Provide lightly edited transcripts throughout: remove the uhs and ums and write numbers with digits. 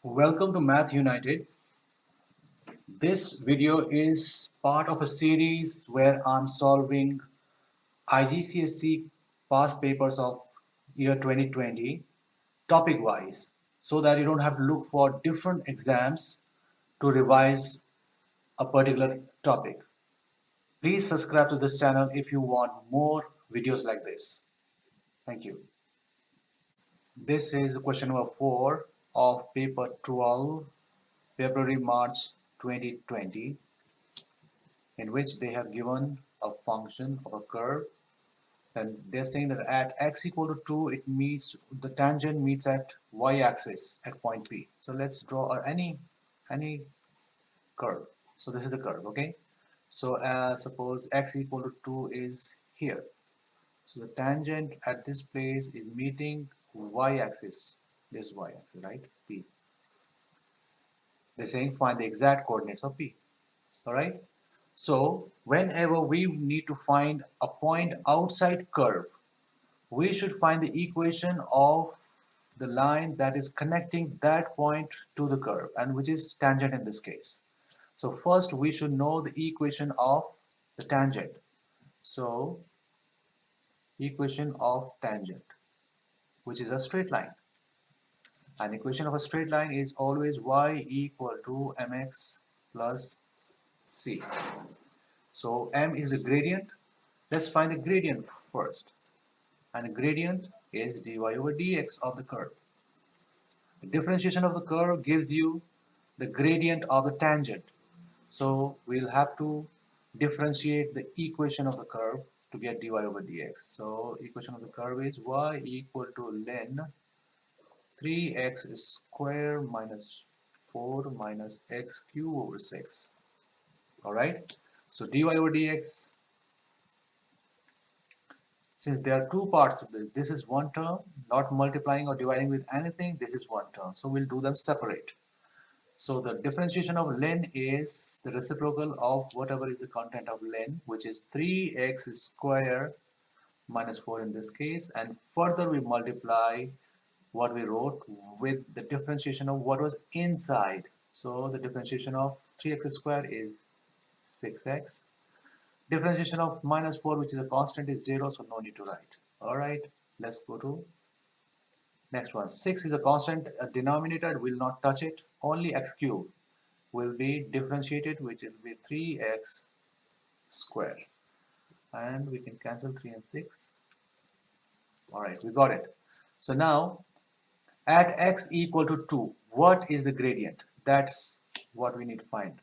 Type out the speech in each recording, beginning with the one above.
Welcome to Math United. This video is part of a series where I'm solving IGCSE past papers of year 2020 topic wise so that you don't have to look for different exams to revise a particular topic. Please subscribe to this channel if you want more videos like this. Thank you. This is question number 4 of paper 12, February-March 2020, in which they have given a function of a curve. Then they're saying that at x equal to 2, it meets the tangent meets at y-axis at point P. So let's draw any curve. So this is the curve, okay? So suppose x equal to 2 is here. So the tangent at this place is meeting y-axis, this y-axis, right? P. They're saying find the exact coordinates of P. All right. So whenever we need to find a point outside curve, we should find the equation of the line that is connecting that point to the curve, and which is tangent in this case. So first we should know the equation of the tangent. So equation of tangent, which is a straight line. An equation of a straight line is always y equal to mx plus c. So m is the gradient. Let's find the gradient first. And the gradient is dy over dx of the curve. The differentiation of the curve gives you the gradient of the tangent. So we'll have to differentiate the equation of the curve to get dy over dx. So equation of the curve is y equal to ln 3x square minus 4 minus x cube over 6. Alright, so dy over dx, since there are two parts of this is one term, not multiplying or dividing with anything, this is one term. So we'll do them separate. So the differentiation of ln is the reciprocal of whatever is the content of ln, which is 3x square minus 4 in this case, and further we multiply what we wrote with the differentiation of what was inside. So the differentiation of 3x square is 6x. Differentiation of minus 4, which is a constant, is 0, so no need to write. Alright, let's go to next one. 6 is a constant, a denominator, will not touch it. Only x cube will be differentiated, which will be 3x square. And we can cancel 3 and 6. Alright, we got it. So now, at x equal to 2, what is the gradient? That's what we need to find.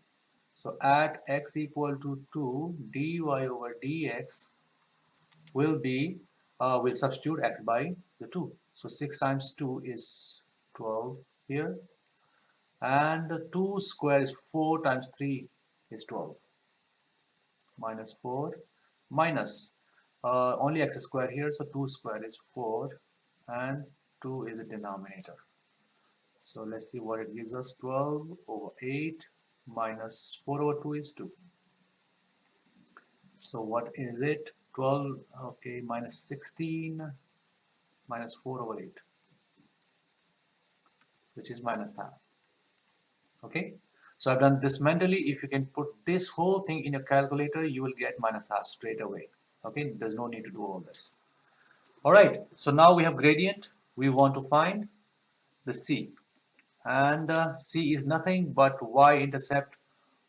So at x equal to 2, dy over dx will be, we'll substitute x by the 2. So 6 times 2 is 12 here. And 2 square is 4 times 3 is 12. Minus 4 minus, only x square here, so 2 square is 4. And 2 is the denominator. So let's see what it gives us. 12 over 8 minus 4 over 2 is 2. So what is it? 12, okay, minus 16 minus 4 over 8, which is minus half. Okay, so I've done this mentally. If you can put this whole thing in your calculator, you will get minus half straight away. Okay, there's no need to do all this. All right, so now we have gradient. We want to find the c, and c is nothing but y-intercept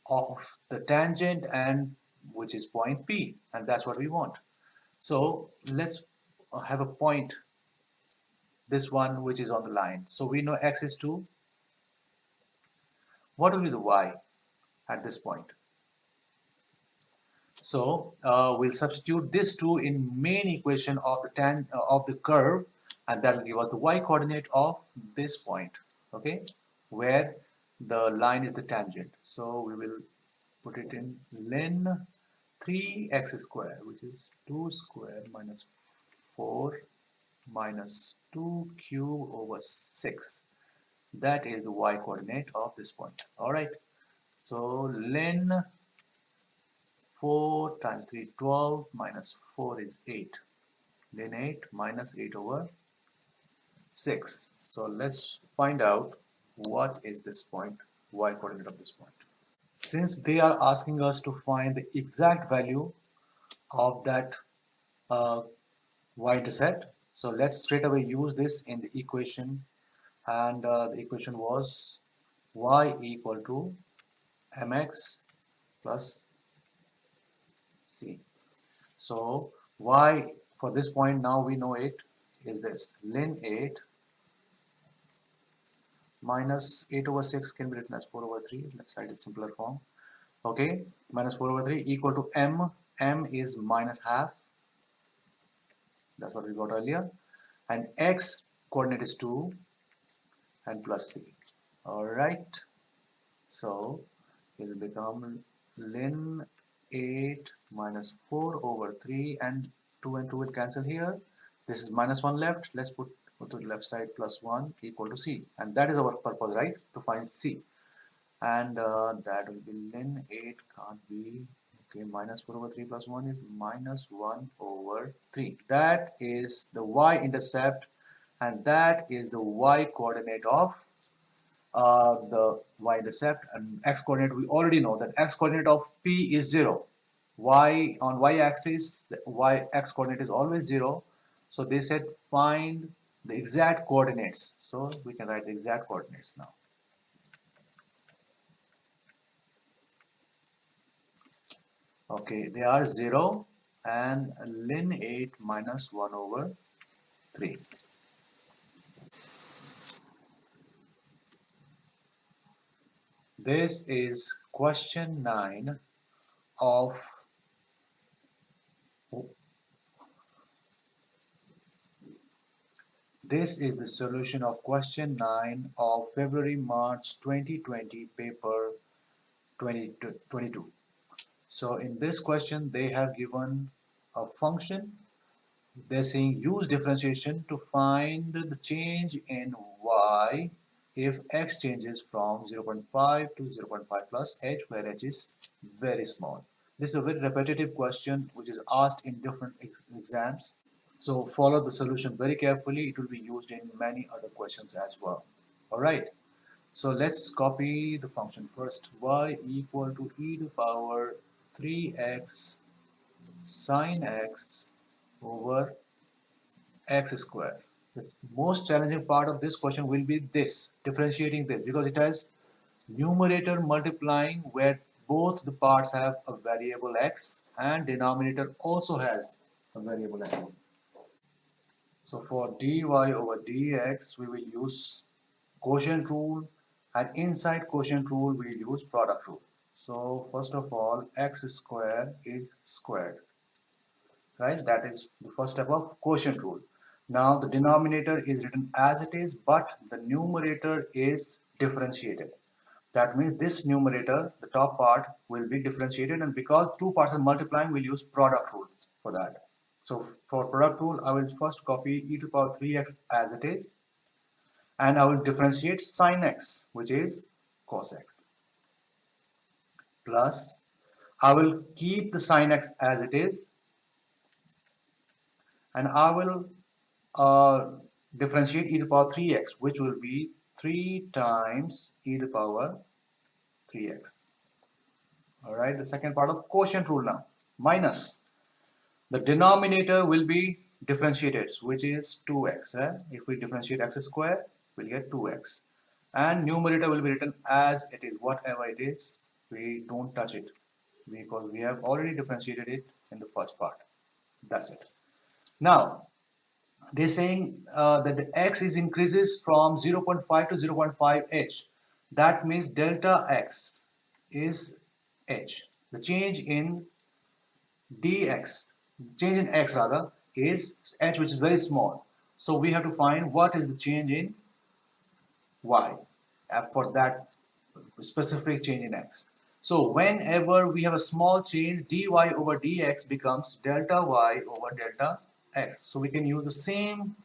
of the tangent, and which is point P, and that's what we want. So let's have a point, this one which is on the line. So we know x is 2. What will be the y at this point? So we'll substitute this 2 in main equation of the curve, and that will give us the y coordinate of this point, okay, where the line is the tangent. So we will put it in ln 3x square, which is 2 square minus 4 minus 2 cube over 6. That is the y coordinate of this point. All right. So ln 4 times 3, 12 minus 4 is 8. Ln 8 minus 8 over 6. So let's find out what is this point, y coordinate of this point. Since they are asking us to find the exact value of that uh, y-intercept, so let's straight away use this in the equation, and the equation was y equal to mx plus c. So y for this point, now we know it, is this ln 8 minus 8 over 6 can be written as 4 over 3. Let's write it simpler form. Okay, minus 4 over 3 equal to m is minus half, that's what we got earlier, and x coordinate is 2 and plus c. All right, so it will become ln 8 minus 4 over 3, and 2 and 2 will cancel here. This is minus 1 left. Let's put to the left side plus 1 equal to c, and that is our purpose, right, to find c. And that will be ln 8 can't be, okay, minus 4 over 3 plus 1 is minus 1 over 3. That is the y-intercept, and that is the y-coordinate of the y-intercept. And x-coordinate, we already know that x-coordinate of p is 0. Y on y-axis, the x-coordinate is always 0. So they said find the exact coordinates. So we can write the exact coordinates now. Okay, they are 0 and ln 8 minus 1 over 3. This is question 9 of This is the solution of question 9 of February-March 2020 paper 2022. So in this question they have given a function. They're saying use differentiation to find the change in y if x changes from 0.5 to 0.5 plus h, where h is very small. This is a very repetitive question which is asked in different exams. So follow the solution very carefully. It will be used in many other questions as well. All right. So let's copy the function first. Y equal to e to the power 3x sine x over x square. The most challenging part of this question will be this, differentiating this, because it has numerator multiplying where both the parts have a variable x and denominator also has a variable x. So for dy over dx, we will use quotient rule, and inside quotient rule, we will use product rule. So first of all, x square is squared, right? That is the first step of quotient rule. Now the denominator is written as it is, but the numerator is differentiated. That means this numerator, the top part, will be differentiated, and because two parts are multiplying, we'll use product rule for that. So for product rule, I will first copy e to the power 3x as it is, and I will differentiate sine x, which is cos x, plus I will keep the sine x as it is, and I will differentiate e to the power 3x, which will be 3 times e to the power 3x. All right, the second part of quotient rule now, minus the denominator will be differentiated, which is 2x. If we differentiate x square, we'll get 2x. And numerator will be written as it is, whatever it is. We don't touch it because we have already differentiated it in the first part. That's it. Now, they're saying that the x is increases from 0.5 to 0.5 h. That means delta x is h. The change in dx, change in x rather, is h, which is very small. So we have to find what is the change in y for that specific change in x. So whenever we have a small change, dy over dx becomes delta y over delta x. So we can use the same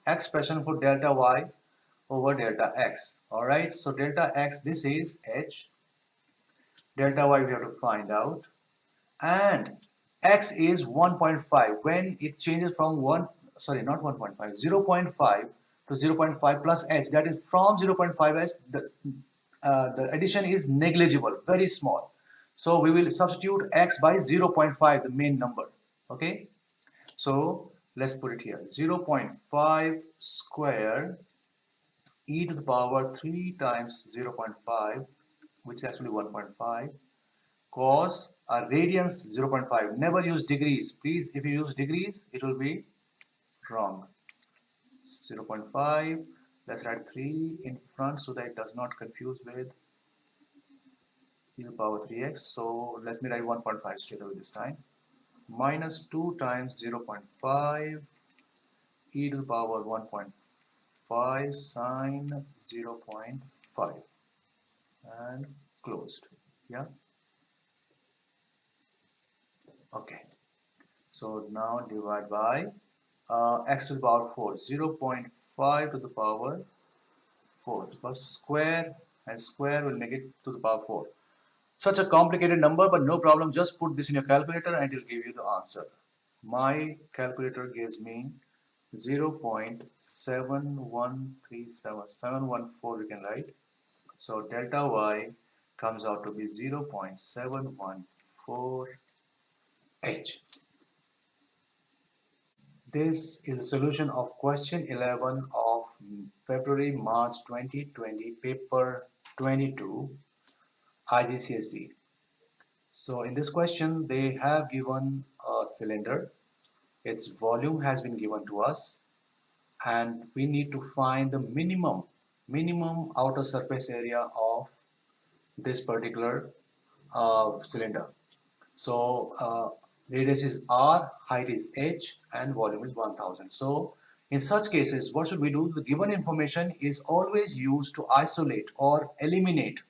expression for delta y over delta x. All right, so delta x, this is h. Delta y we have to find out, and x is 1.5. When it changes from 1, sorry, not 1.5, 0.5 to 0.5 plus h, that is from 0.5 h, the addition is negligible, very small. So we will substitute x by 0.5, the main number. Okay, so let's put it here. 0.5 square e to the power 3 times 0.5, which is actually 1.5, cos a radians 0.5. Never use degrees. Please, if you use degrees, it will be wrong. 0.5, let's write 3 in front so that it does not confuse with e to the power 3x. So let me write 1.5 straight away this time. Minus 2 times 0.5 e to the power 1.5 sine 0.5 and closed. Yeah. Okay. So now divide by x to the power 4. 0.5 to the power 4, because square and square will make it to the power 4. Such a complicated number, but no problem. Just put this in your calculator and it will give you the answer. My calculator gives me 0.7137714 we can write. So delta y comes out to be 0.714h. This is the solution of question 11 of February-March 2020, paper 22, IGCSE. So in this question, they have given a cylinder. Its volume has been given to us, and we need to find the minimum outer surface area of this particular cylinder. So radius is r, height is h, and volume is 1000. So in such cases, what should we do? The given information is always used to isolate or eliminate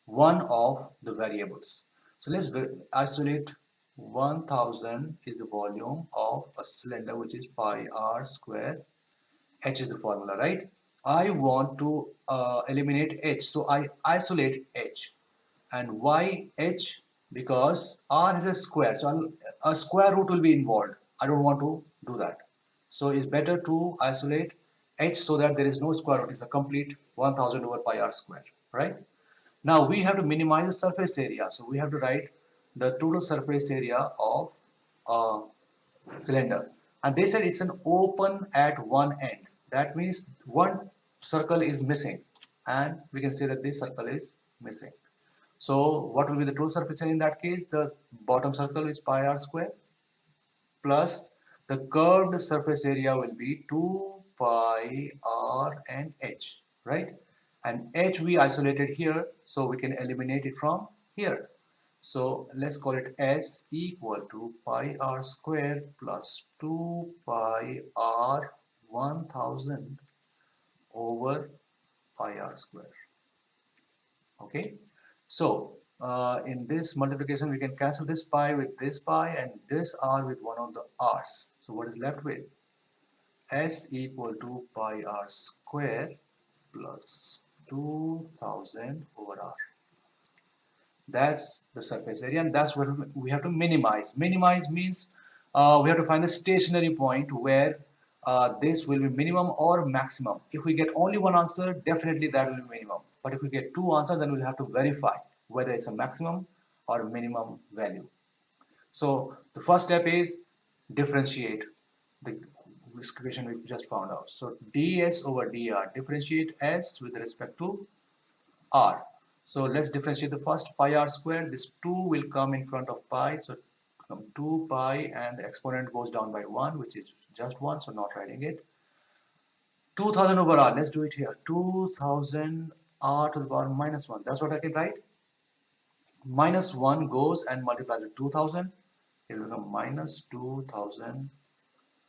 one of the variables. So let's isolate 1000 is the volume of a cylinder, which is pi r square. H is the formula, right? I want to eliminate h, so I isolate h. And why h? Because r is a square, so a square root will be involved. I don't want to do that. So it's better to isolate h so that there is no square root. It's a complete 1000 over pi r square, right? Now we have to minimize the surface area. So we have to write the total surface area of a cylinder. And they said it's an open at one end. That means one circle is missing. And we can say that this circle is missing. So what will be the total surface area in that case? The bottom circle is pi r square plus the curved surface area will be 2 pi r and h, right? And h we isolated here, so we can eliminate it from here. So let's call it S equal to pi r square plus 2 pi r 1000 over pi r square. Okay, so in this multiplication we can cancel this pi with this pi and this r with one of the r's. So what is left with? S equal to pi r square plus 2000 over r. That's the surface area, and that's what we have to minimize. Minimize means we have to find the stationary point where this will be minimum or maximum. If we get only one answer, definitely that will be minimum. But if we get two answers, then we'll have to verify whether it's a maximum or minimum value. So the first step is differentiate the equation we just found out. So ds over dr, differentiate s with respect to r. So let's differentiate the first pi r square. This 2 will come in front of pi. So become 2 pi and the exponent goes down by 1, which is just 1, so not writing it. 2000 over r, let's do it here. 2000 r to the power minus 1. That's what I can write. Minus 1 goes and multiplies with 2000. It will become minus 2000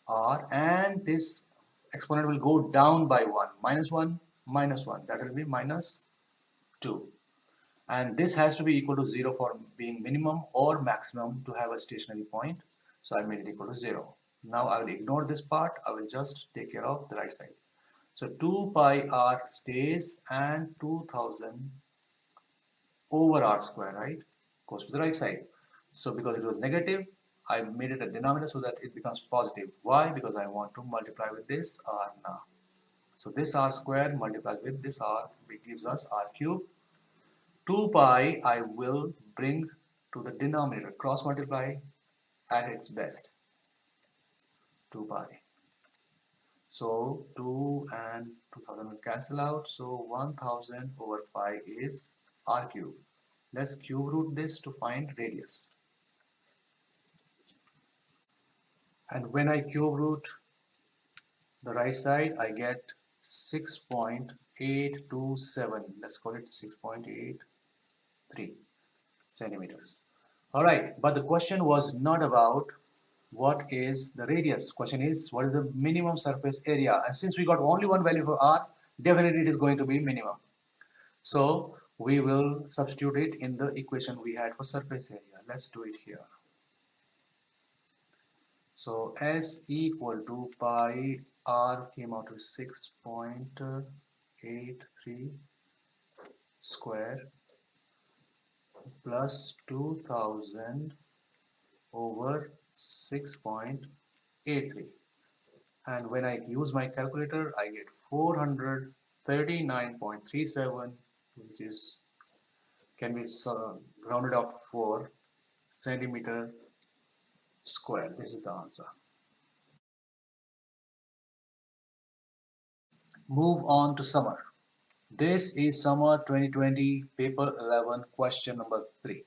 r, and this exponent will go down by 1. Minus 1, minus 1. That will be minus 2. And this has to be equal to 0 for being minimum or maximum to have a stationary point. So I made it equal to 0. Now I will ignore this part. I will just take care of the right side. So 2 pi r stays and 2000 over r square, right, goes to the right side. So because it was negative, I made it a denominator so that it becomes positive. Why? Because I want to multiply with this r now. So this r square multiplied with this r, which gives us r cube. 2 pi I will bring to the denominator, cross multiply at its best. 2 pi. So 2 and 2000 will cancel out. So 1000 over pi is r cube. Let's cube root this to find radius. And when I cube root the right side, I get 6.827. Let's call it 6.83 centimeters. All right, but the question was not about what is the radius. Question is, what is the minimum surface area? And since we got only one value for r, definitely it is going to be minimum. So we will substitute it in the equation we had for surface area. Let's do it here. So S equal to pi r came out to 6.83 square plus 2000 over 6.83. And when I use my calculator, I get 439.37, which is can be rounded out to 4 centimeter square. This is the answer. Move on to summer. This is summer 2020 paper 11 question number 3.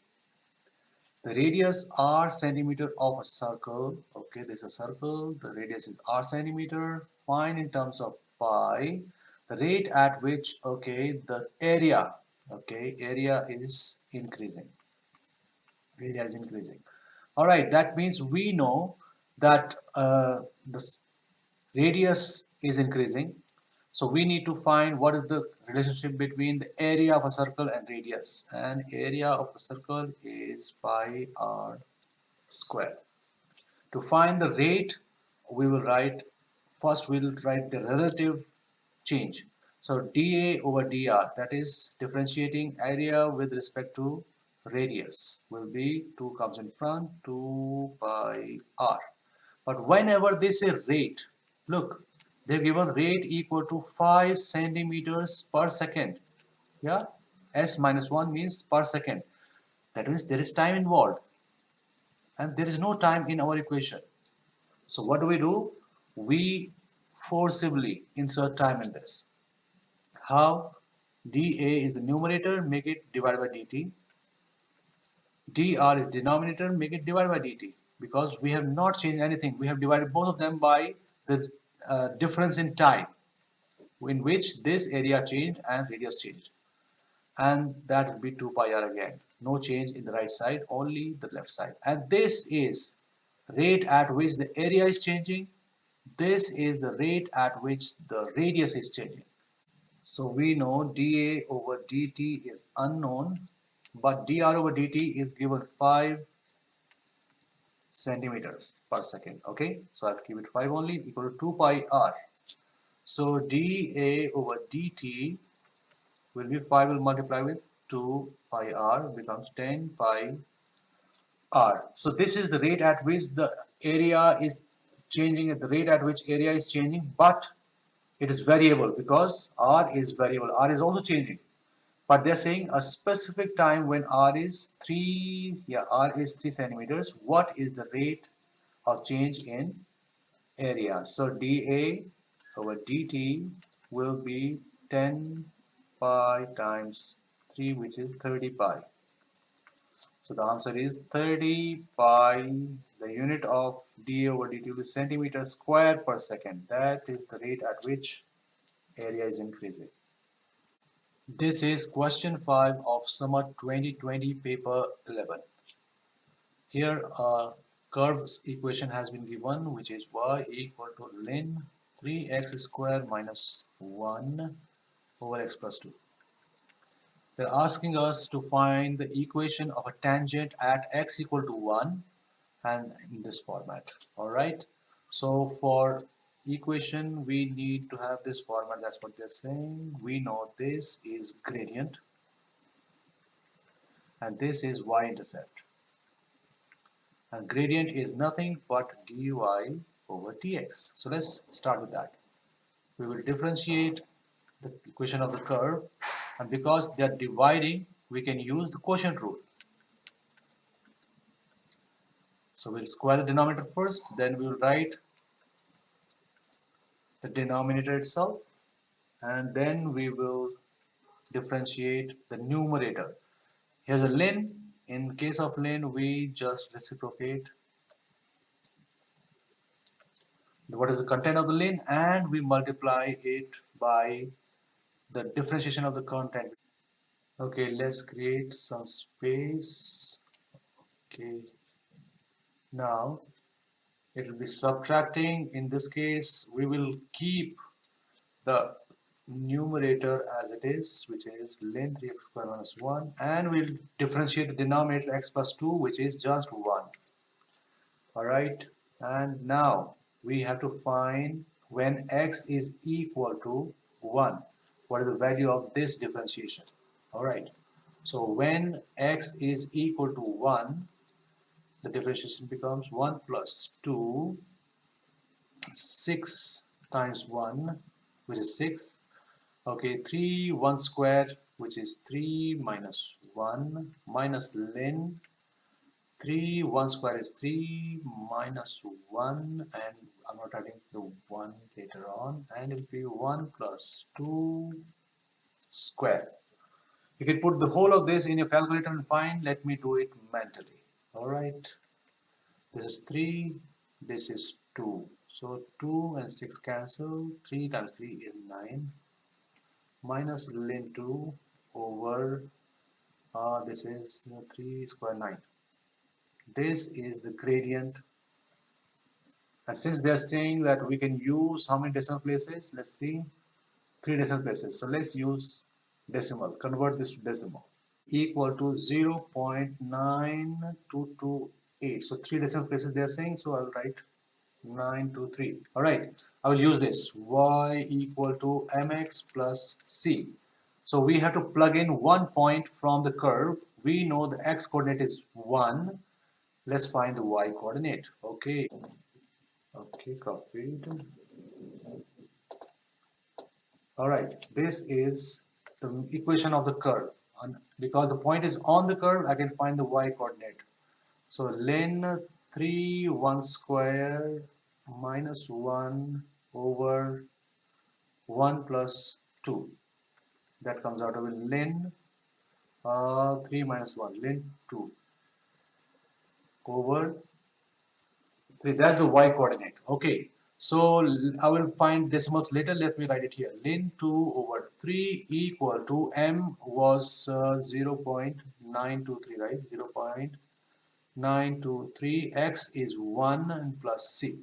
The radius r centimeter of a circle. Okay, this is a circle. The radius is r centimeter. Find in terms of pi the rate at which, okay, the area, okay, area is increasing. Area is increasing. All right, that means we know that the radius is increasing. So we need to find what is the relationship between the area of a circle and radius. And area of a circle is pi r square. To find the rate, we will write, first we will write the relative change. So dA over dr, that is differentiating area with respect to radius, will be 2 comes in front, 2 pi r. But whenever they say rate, look, they've given rate equal to 5 centimeters per second. Yeah, s minus 1 means per second. That means there is time involved, and there is no time in our equation. So what do? We forcibly insert time in this. How? dA is the numerator, make it divided by dt. dr is denominator, make it divided by dt. Because we have not changed anything. We have divided both of them by the difference in time in which this area changed and radius changed. And that will be 2 pi r again. No change in the right side, only the left side. And this is rate at which the area is changing. This is the rate at which the radius is changing. So we know dA over dt is unknown, but dr over dt is given 5 centimeters per second. Okay, so I'll keep it 5 only, equal to 2 pi r. So dA over dt will be 5 will multiply with 2 pi r becomes 10 pi r. So this is the rate at which the area is changing, at the rate at which area is changing, but it is variable because r is variable. R is also changing, but they're saying a specific time when r is 3 centimeters. What is the rate of change in area? So dA over dt will be 10 pi times 3, which is 30 pi. So the answer is 30 pi. The unit of dA over dt will be centimeter square per second. That is the rate at which area is increasing. This is question 5 of summer 2020 paper 11. Here a curve equation has been given, which is y equal to ln 3x square minus 1 over x plus 2. They're asking us to find the equation of a tangent at x equal to 1 and in this format. Alright, so for equation we need to have this format. That's what they're saying. We know this is gradient and this is y-intercept, and gradient is nothing but dy over dx. So let's start with that. We will differentiate the equation of the curve, and because they are dividing, we can use the quotient rule. So we'll square the denominator first, then we'll write the denominator itself, and then we will differentiate the numerator. Here's a ln. In case of ln, we just reciprocate what is the content of the ln, and we multiply it by the differentiation of the content. Okay, let's create some space. Okay, now it will be subtracting. In this case, we will keep the numerator as it is, which is ln 3x squared minus 1, and we'll differentiate the denominator x plus 2, which is just 1. Alright, and now we have to find when x is equal to 1, what is the value of this differentiation. Alright, so when x is equal to 1, the differentiation becomes 1 plus 2, 6 times 1, which is 6. Okay, 3, 1 square, which is 3 minus 1, minus ln 3, 1 square is 3, minus 1, and I'm not adding the 1 later on, and it will be 1 plus 2 square. You can put the whole of this in your calculator and find. Let me do it mentally. Alright, this is 3, this is 2. So 2 and 6 cancel, 3 times 3 is 9, minus ln 2 over, this is 3 square 9. This is the gradient, and since they are saying that we can use how many decimal places, let's see, 3 decimal places. So let's use decimal, convert this to decimal, equal to 0.9228. So 3 decimal places they are saying, so I'll write 923. All right, I will use this y equal to mx plus c. So we have to plug in 1 point from the curve. We know the x coordinate is 1. Let's find the y coordinate. Okay, copied. All right, this is the equation of the curve. And because the point is on the curve, I can find the y coordinate. So ln 3 1 square minus 1 over 1 plus 2. That comes out of ln 3 minus 1, ln 2 over 3. That's the y coordinate. Okay, so I will find decimals later. Let me write it here. Ln 2 over 3 equal to m was 0.923, right? 0.923. X is 1 and plus c.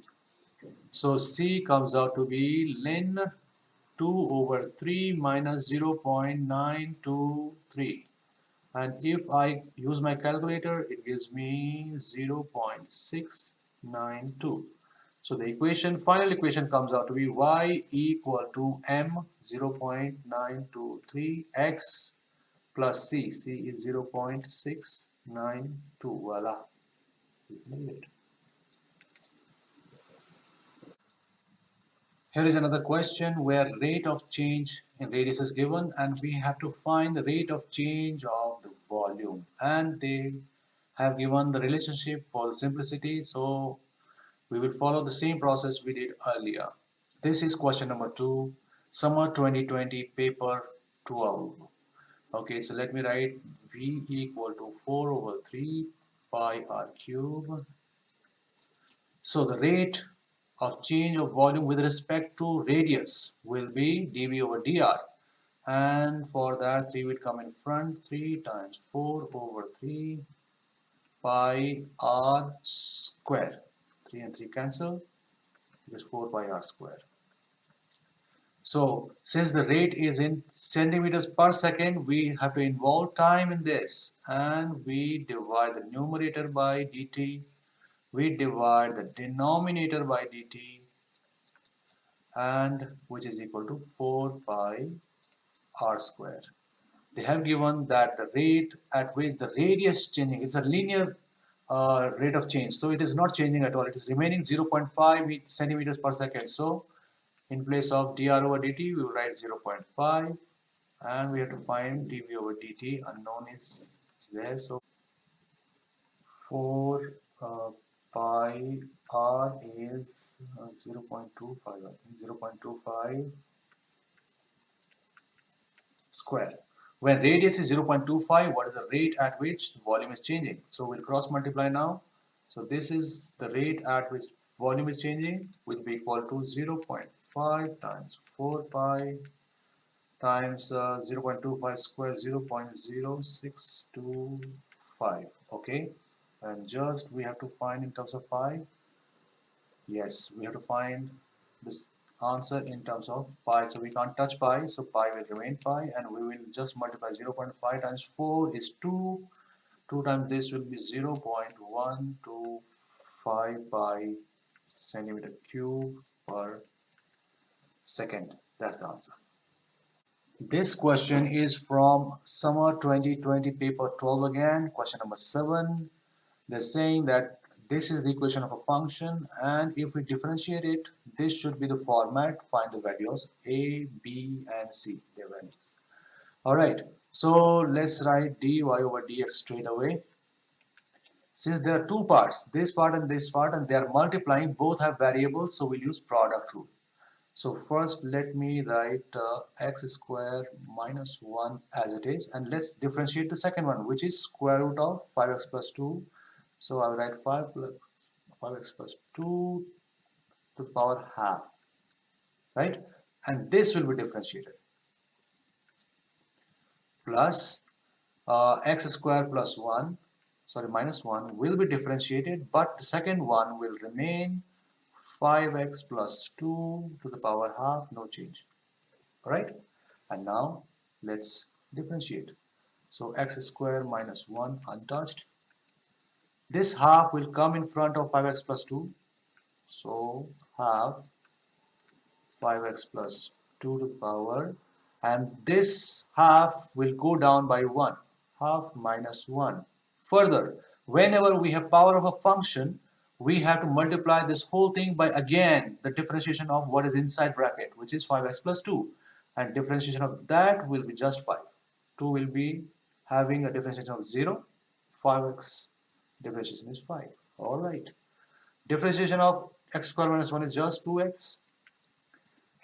So c comes out to be ln 2 over 3 minus 0.923. And if I use my calculator, it gives me 0.692. So the final equation comes out to be y equal to m 0.923 x plus c. C is 0.692. Voila. We made it. Here is another question where rate of change in radius is given, and we have to find the rate of change of the volume, and they have given the relationship for simplicity, so we will follow the same process we did earlier. This is question number 2, summer 2020, paper 12. Okay, so let me write V equal to 4 over 3 pi r cube. So the rate of change of volume with respect to radius will be dV over dr, and for that 3 will come in front. 3 times 4 over 3 pi r square. 3 and 3 cancel, it is 4 pi r square. So since the rate is in centimeters per second, we have to involve time in this, and we divide the numerator by dt, we divide the denominator by dt, and which is equal to 4 pi r square. They have given that the rate at which the radius is changing is a linear rate of change, so it is not changing at all. It is remaining 0.5 centimeters per second. So In place of dr over dt, we will write 0.5, and we have to find dv over dt. Unknown is there, so 4 pi r is 0.25, I think 0.25 square. When radius is 0.25, what is the rate at which the volume is changing? So we'll cross multiply now. So this is the rate at which volume is changing, which will be equal to 0.5 times 4 pi times 0.25 square, 0.0625. Okay, and just we have to find in terms of pi. Yes, we have to find this answer in terms of pi. So we can't touch pi, so pi will remain pi, and we will just multiply 0.5 times 4 is 2. 2 times this will be 0.125 pi centimeter cube per second. That's the answer. This question is from summer 2020 paper 12 again, question number 7. They're saying that this is the equation of a function, and if we differentiate it, this should be the format. Find the values a, b, and c, their values. All right, so let's write dy over dx straight away. Since there are two parts, this part, and they are multiplying, both have variables, so we'll use product rule. So first let me write x square minus 1 as it is, and let's differentiate the second one, which is square root of 5x plus 2. So I'll write 5x plus 2 to the power half, right? And this will be differentiated. Plus x square plus 1, sorry, minus 1 will be differentiated, but the second one will remain 5x plus 2 to the power half, no change. All right? And now let's differentiate. So x square minus 1 untouched. This half will come in front of 5x plus 2. So half 5x plus 2 to the power, and this half will go down by 1. Half minus 1. Further, whenever we have power of a function, we have to multiply this whole thing by again the differentiation of what is inside bracket, which is 5x plus 2. And differentiation of that will be just 5. 2 will be having a differentiation of 0. 5x differentiation is 5. Alright. Differentiation of x square minus 1 is just 2x.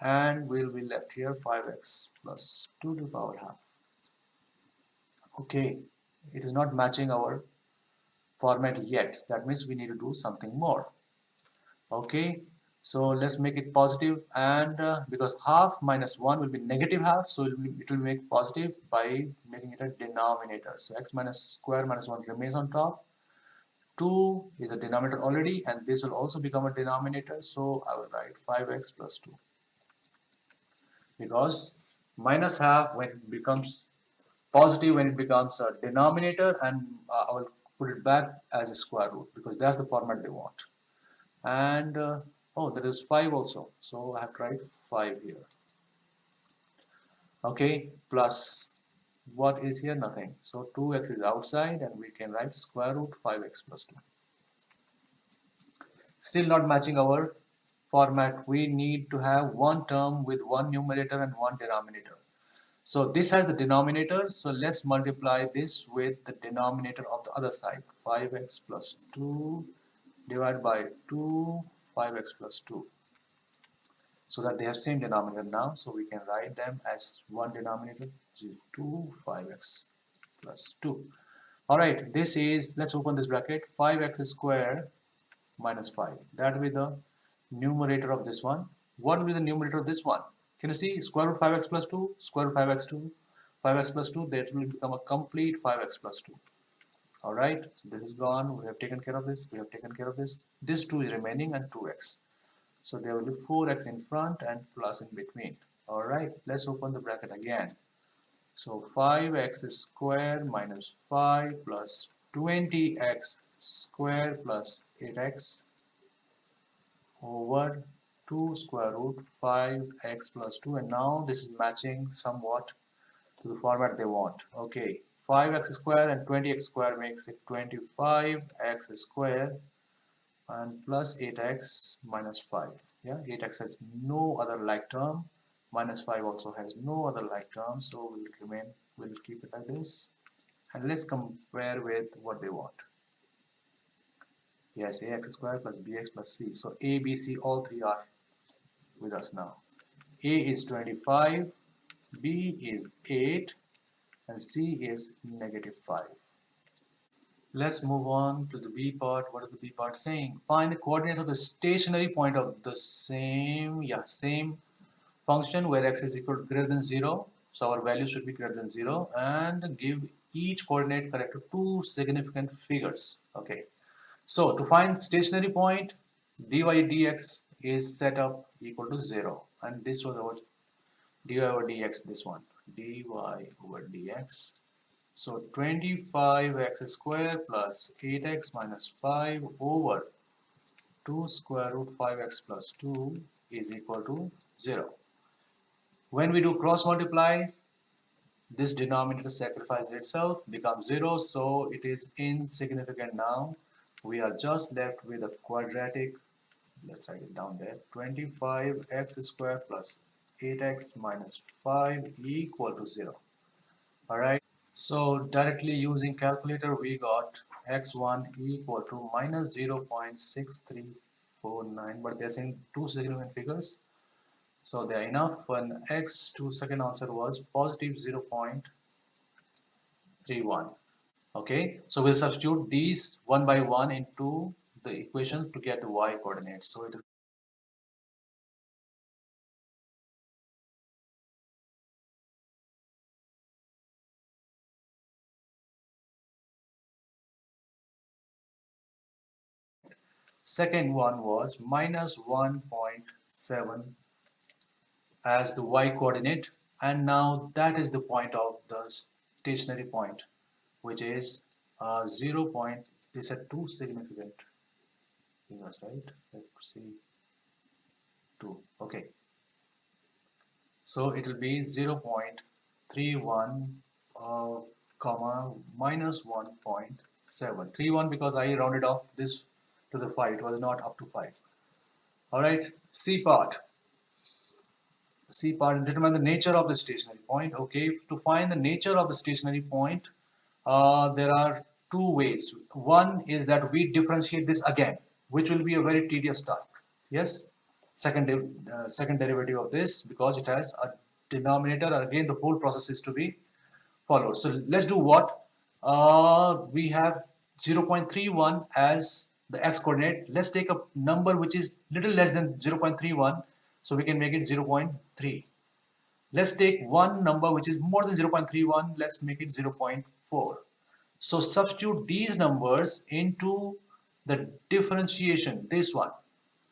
And we'll be left here 5x plus 2 to the power half. Okay. It is not matching our format yet. That means we need to do something more. Okay, so let's make it positive, and because half minus 1 will be negative half, so it will make positive by making it a denominator. So x minus square minus 1 remains on top. 2 is a denominator already, and this will also become a denominator, so I will write 5x plus 2. Because minus half when it becomes positive, when it becomes a denominator, and I will put it back as a square root because that's the format they want. And oh, there is 5 also, so I have to write 5 here. Okay, plus what is here? Nothing. So 2x is outside, and we can write square root 5x plus 2. Still not matching our format. We need to have one term with one numerator and one denominator. So this has the denominator, so let's multiply this with the denominator of the other side. 5x plus 2 divided by 2, 5x plus 2. So that they have same denominator now, so we can write them as one denominator, 2, 5x plus 2. Alright, this is, let's open this bracket, 5x square minus 5. That will be the numerator of this one. What will be the numerator of this one? Can you see square root 5x plus 2, square root 5x 2, 5x plus 2, that will become a complete 5x plus 2. Alright, so this is gone, we have taken care of this, we have taken care of this. This 2 is remaining and 2x. So there will be 4x in front and plus in between. Alright, let's open the bracket again. So 5x square minus 5 plus 20x square plus 8x over 2 square root 5x plus 2, and now this is matching somewhat to the format they want. Okay, 5x square and 20x square makes it 25x square and plus 8x minus 5. Yeah, 8x has no other like term, minus 5 also has no other like term, so we'll keep it like this. And let's compare with what they want. Yes, ax squared plus bx plus c. So a, b, c, all three are with us now. A is 25, b is 8, and c is negative 5. Let's move on to the B part. What is the B part saying? Find the coordinates of the stationary point of the same function where x is equal to greater than 0. So our value should be greater than 0 and give each coordinate correct to two significant figures. Okay. So to find stationary point, dy dx is set up equal to 0. And this was our dy over dx, this one. dy over dx. So 25x squared plus 8x minus 5 over 2 square root 5x plus 2 is equal to 0. When we do cross multiply, this denominator sacrifices itself, becomes 0, so it is insignificant now. We are just left with a quadratic, let's write it down there, 25x squared plus 8x minus 5 equal to 0. Alright. So directly using calculator we got x1 equal to minus 0.6349, but they're saying two significant figures, so they're enough. When x2 second answer was positive 0.31. Okay, so we'll substitute these one by one into the equation to get the y coordinates. So it will second one was minus 1.7 as the y coordinate, and now that is the point of the stationary point, which is 0 point. These are two significant figures, right? Let's see, 2. Okay, so it will be 0.31 comma minus 1.7. 31 because I rounded off this to the 5. It was not up to 5. All right, C part. C part, determine the nature of the stationary point. Okay, to find the nature of the stationary point, there are two ways. One is that we differentiate this again, which will be a very tedious task. Yes, second derivative of this, because it has a denominator. Again, the whole process is to be followed. So let's do what? We have 0.31 as the x coordinate. Let's take a number which is little less than 0.31, so we can make it 0.3. Let's take one number which is more than 0.31. Let's make it 0.4. So substitute these numbers into the differentiation. This one,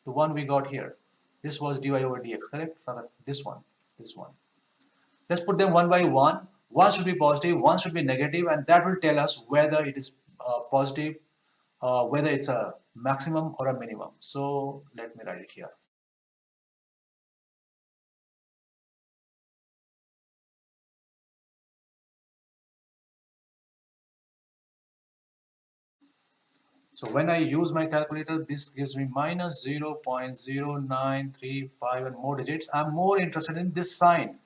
the one we got here. This was dy over dx, correct? Rather, this one, this one. Let's put them one by one. One should be positive, one should be negative, and that will tell us whether it is positive, whether it's a maximum or a minimum. So let me write it here. So when I use my calculator, this gives me minus 0.0935 and more digits. I'm more interested in this sign.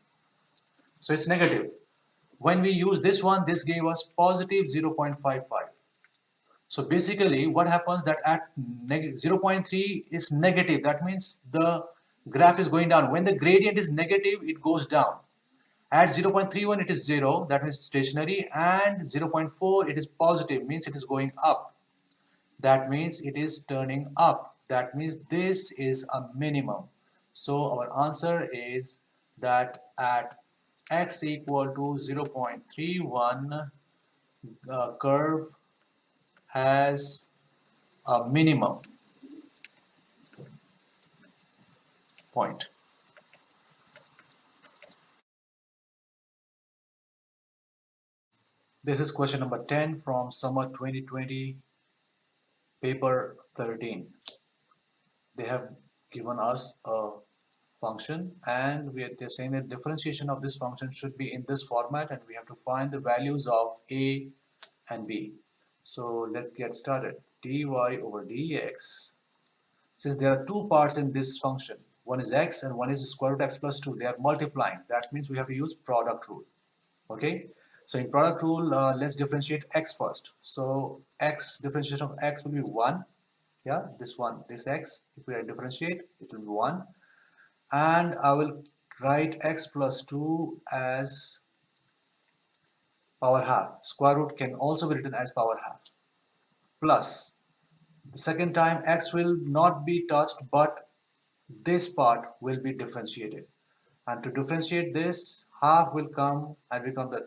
So it's negative. When we use this one, this gave us positive 0.55. So basically what happens that at 0.3 is negative. That means the graph is going down. When the gradient is negative, it goes down. At 0.31 it is 0, that means stationary, and 0.4 it is positive, means it is going up. That means it is turning up. That means this is a minimum. So our answer is that at x equal to 0.31, curve has a minimum point. This is question number 10 from summer 2020, paper 13. They have given us a function, and they're saying that differentiation of this function should be in this format, and we have to find the values of a and b. So let's get started. dy over dx Since there are two parts in this function, one is x and one is square root x plus 2, they are multiplying. That means we have to use product rule. Okay, so in product rule, let's differentiate x first. So x, differentiation of x will be 1. Yeah, this one, this x, if we differentiate, it will be 1. And I will write x plus 2 as power half. Square root can also be written as power half. Plus, the second time x will not be touched, but this part will be differentiated. And to differentiate this, half will come and become the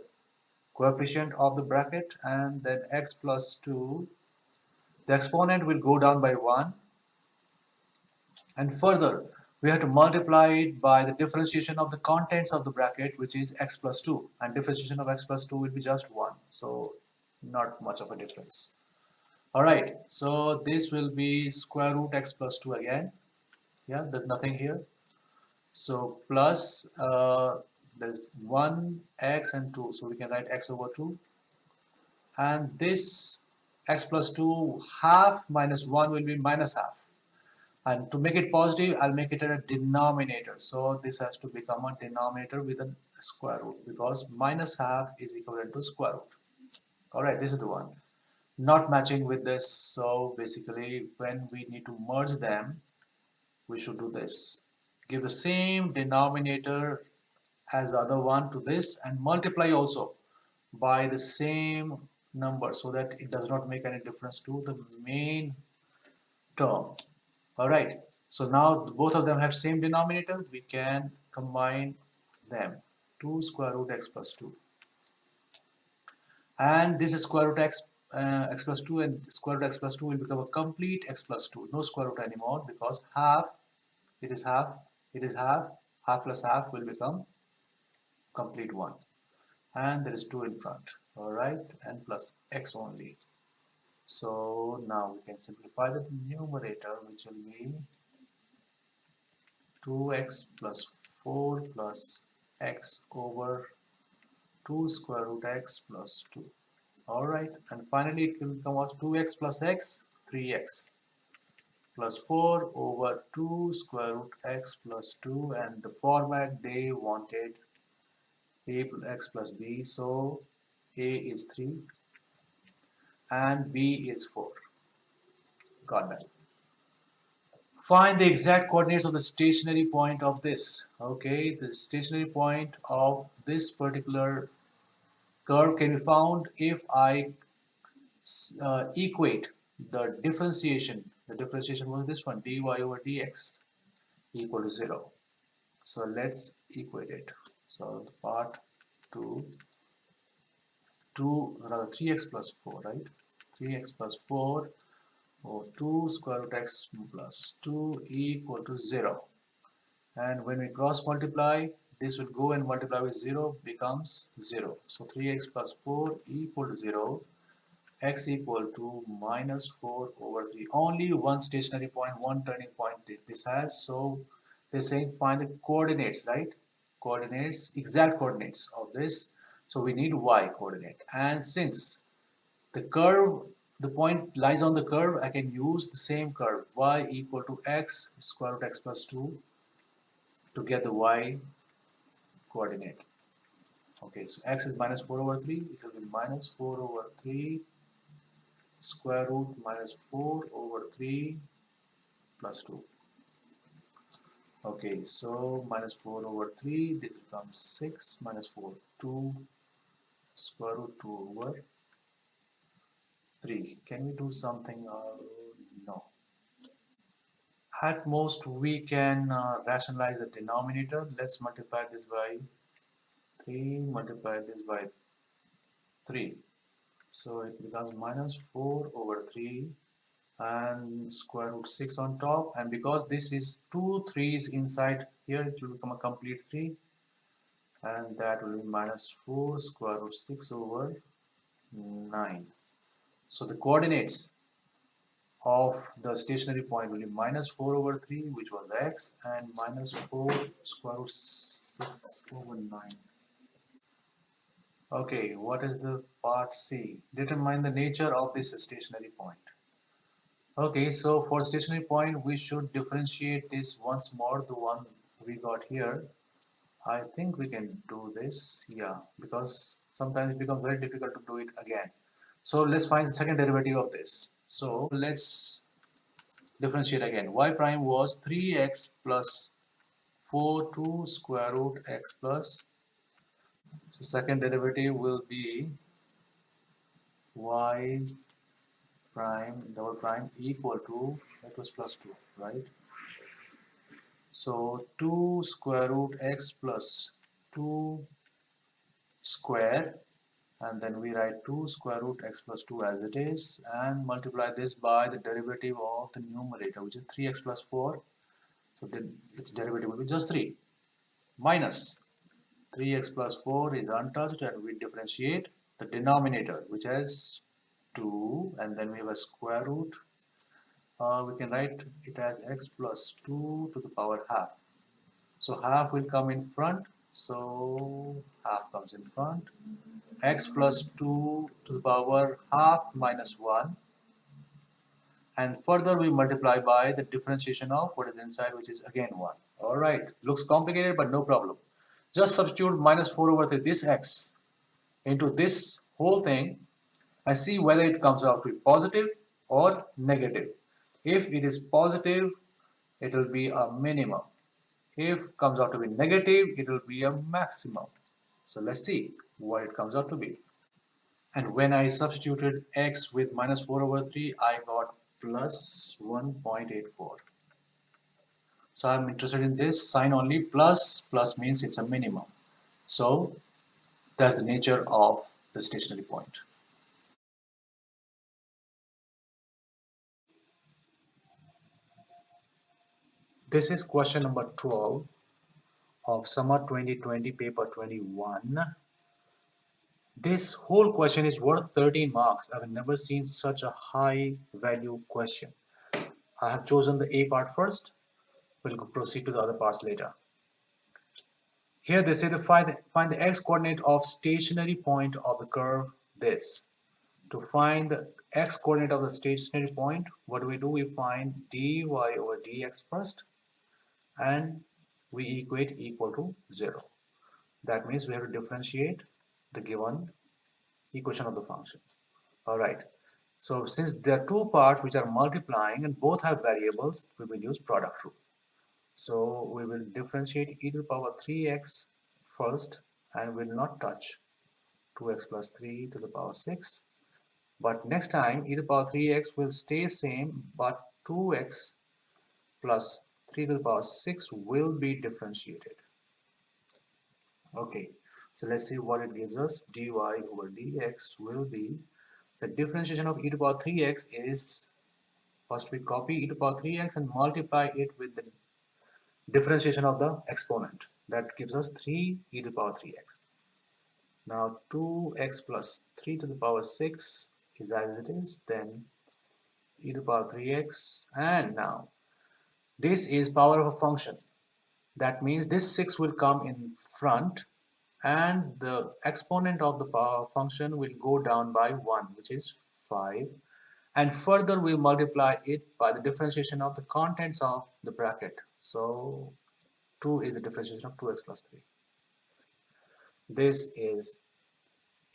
coefficient of the bracket, and then x plus 2, the exponent will go down by 1, and further we have to multiply it by the differentiation of the contents of the bracket, which is x plus 2, and differentiation of x plus 2 will be just 1, so not much of a difference. Alright, so this will be square root x plus 2 again. Yeah, there's nothing here. So plus there's 1 x and 2, so we can write x over 2, and this x plus 2 half minus 1 will be minus half, and to make it positive I'll make it a denominator, so this has to become a denominator with a square root, because minus half is equivalent to square root. Alright, this is the one not matching with this, so basically when we need to merge them we should do this, give the same denominator as the other one to this and multiply also by the same number so that it does not make any difference to the main term. Alright, so now both of them have same denominator, we can combine them. 2 square root x plus 2, and this is square root x plus 2, and square root x plus 2 will become a complete x plus 2, no square root anymore, because half, it is half, it is half, half plus half will become complete 1, and there is 2 in front. Alright, and plus x only. So now we can simplify the numerator, which will be 2x plus 4 plus x over 2 square root x plus 2. Alright, and finally it will come out 2x plus x, 3x plus 4 over 2 square root x plus 2, and the format they wanted a plus x plus b, so a is 3 and b is 4. Got that. Find the exact coordinates of the stationary point of this. Okay, the stationary point of this particular curve can be found if I equate the differentiation. The differentiation was this one, dy over dx equal to 0. So let's equate it. So the part 3x plus 4, right? 3x plus 4 or 2 square root x plus 2 equal to 0. And when we cross multiply, this will go and multiply with 0, becomes 0. So 3x plus 4 equal to 0, x equal to minus 4 over 3. Only one stationary point, one turning point this has. So they're saying find the coordinates, right? Coordinates, exact coordinates of this. So we need y coordinate. And since the curve, the point lies on the curve, I can use the same curve, y equal to x square root x plus 2 to get the y coordinate. Okay, so x is minus 4 over 3, it will be minus 4 over 3 square root minus 4 over 3 plus 2. Okay, so minus 4 over 3, this becomes 6 minus 4, 2 square root 2 over 3. Can we do something? No. At most, we can rationalize the denominator. Let's multiply this by 3, multiply this by 3. So it becomes minus 4 over 3 and square root 6 on top, and because this is 2 3's inside here, it will become a complete 3, and that will be minus 4 square root 6 over 9. So the coordinates of the stationary point will be minus 4 over 3, which was x, and minus 4 square root 6 over 9. Okay, what is the part C? Determine the nature of this stationary point. Okay, so for stationary point, we should differentiate this once more, the one we got here. I think we can do this, yeah, because sometimes it becomes very difficult to do it again. So let's find the second derivative of this. So let's differentiate again. Y prime was 3x plus 4 to square root x plus. So second derivative will be y prime double prime equal to, that was plus 2, right? So 2 square root x plus 2 square, and then we write 2 square root x plus 2 as it is, and multiply this by the derivative of the numerator, which is 3x plus 4. So its derivative will be just 3 minus 3x plus 4 is untouched, and we differentiate the denominator, which has 2, and then we have a square root. We can write it as x plus 2 to the power half. So half will come in front, so half comes in front. X plus 2 to the power half minus 1, and further we multiply by the differentiation of what is inside, which is again 1. Alright, looks complicated but no problem. Just substitute minus 4 over 3, this x, into this whole thing and see whether it comes out to be positive or negative. If it is positive, it will be a minimum. If it comes out to be negative, it will be a maximum. So let's see what it comes out to be. And when I substituted x with minus 4 over 3, I got plus 1.84. So I'm interested in this sign only. Plus means it's a minimum. So that's the nature of the stationary point. This is question number 12 of summer 2020 paper 21. This whole question is worth 13 marks. I've never seen such a high value question. I have chosen the A part first. We'll proceed to the other parts later. Here they say to find the x coordinate of stationary point of the curve this. To find the x coordinate of the stationary point, what do? We find dy over dx first, and we equate equal to 0. That means we have to differentiate the given equation of the function. Alright, so since there are two parts which are multiplying and both have variables, we will use product rule. So we will differentiate e to the power 3x first, and will not touch 2x plus 3 to the power 6. But next time e to the power 3x will stay same, but 2x plus 3 to the power 6 will be differentiated. Okay, so let's see what it gives us. Dy over dx will be, the differentiation of e to the power 3x is, first we copy e to the power 3x and multiply it with the differentiation of the exponent. That gives us 3 e to the power 3x. Now 2x plus 3 to the power 6 is as it is, then e to the power 3x, and now this is power of a function. That means this 6 will come in front, and the exponent of the power function will go down by 1, which is 5, and further we multiply it by the differentiation of the contents of the bracket. So 2 is the differentiation of 2x plus 3. This is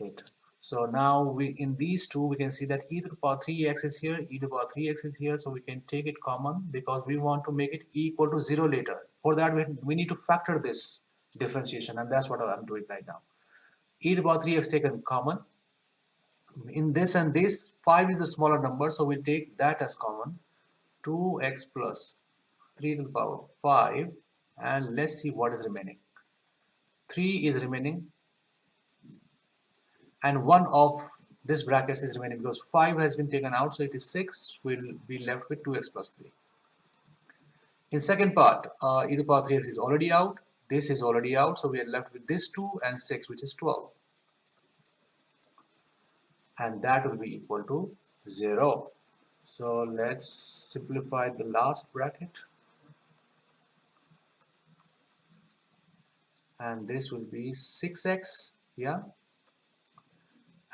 it. So now we, in these two, we can see that e to the power 3x is here, e to the power 3x is here, so we can take it common because we want to make it equal to 0 later. For that, we need to factor this differentiation, and that's what I'm doing right now. E to the power 3x taken common. In this and this, 5 is the smaller number, so we'll take that as common. 2x plus 3 to the power 5, and let's see what is remaining. 3 is remaining, and one of this bracket is remaining because 5 has been taken out, so it is 6. We'll be left with 2x plus 3. In second part, e to the power 3x is already out, this is already out, so we are left with this 2 and 6, which is 12, and that will be equal to 0. So let's simplify the last bracket, and this will be 6x, yeah,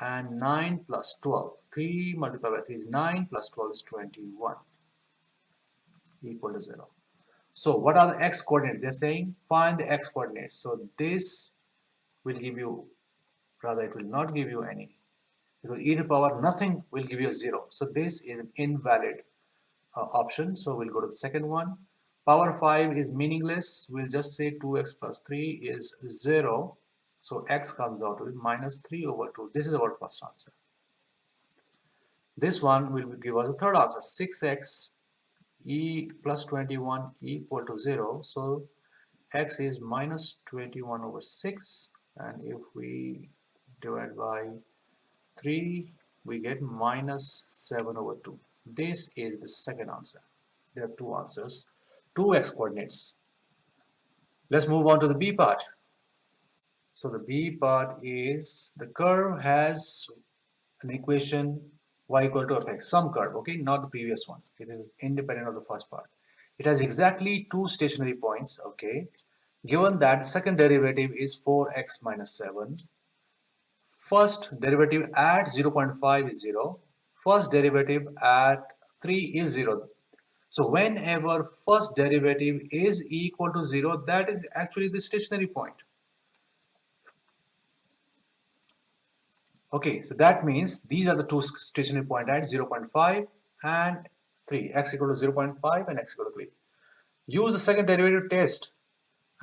and 9 plus 12. 3 multiplied by 3 is 9 plus 12 is 21 equal to 0. So what are the x coordinates? They're saying find the x coordinates. So this will give you, rather it will not give you any, because e to the power nothing will give you a 0. So this is an invalid option. So we'll go to the second one. Power 5 is meaningless. We'll just say 2x plus 3 is 0. So x comes out to be minus 3 over 2. This is our first answer. This one will give us a third answer. 6x e plus 21 equal to 0. So x is minus 21 over 6. And if we divide by 3, we get minus 7 over 2. This is the second answer. There are two answers, two x coordinates. Let's move on to the B part. So the B part is the curve has an equation y equal to f(x), some curve, okay, not the previous one. It is independent of the first part. It has exactly two stationary points, okay. Given that second derivative is 4x minus 7, first derivative at 0.5 is 0, first derivative at 3 is 0. So whenever first derivative is equal to 0, that is actually the stationary point. Okay, so that means these are the two stationary points at 0.5 and 3, x equal to 0.5 and x equal to 3. Use the second derivative test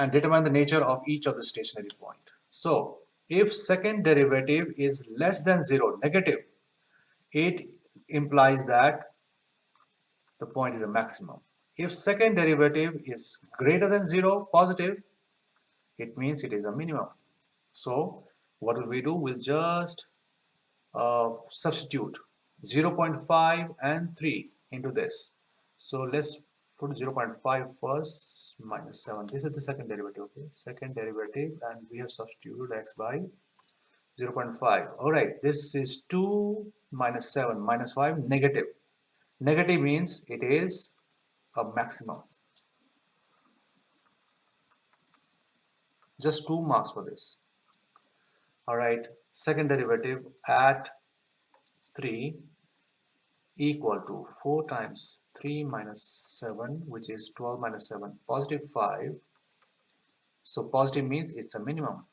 and determine the nature of each of the stationary point. So if second derivative is less than 0, negative, it implies that the point is a maximum. If second derivative is greater than 0, positive, it means it is a minimum. So what will we do? We'll just substitute 0.5 and 3 into this. So let's put 0.5 first, minus 7. This is the second derivative, okay? Second derivative, and we have substituted x by 0.5. Alright, this is 2 minus 7, minus 5, negative. Negative means it is a maximum. Just 2 marks for this. Alright, second derivative at 3 equal to 4 times 3 minus 7, which is 12 minus 7, positive 5. So positive means it's a minimum.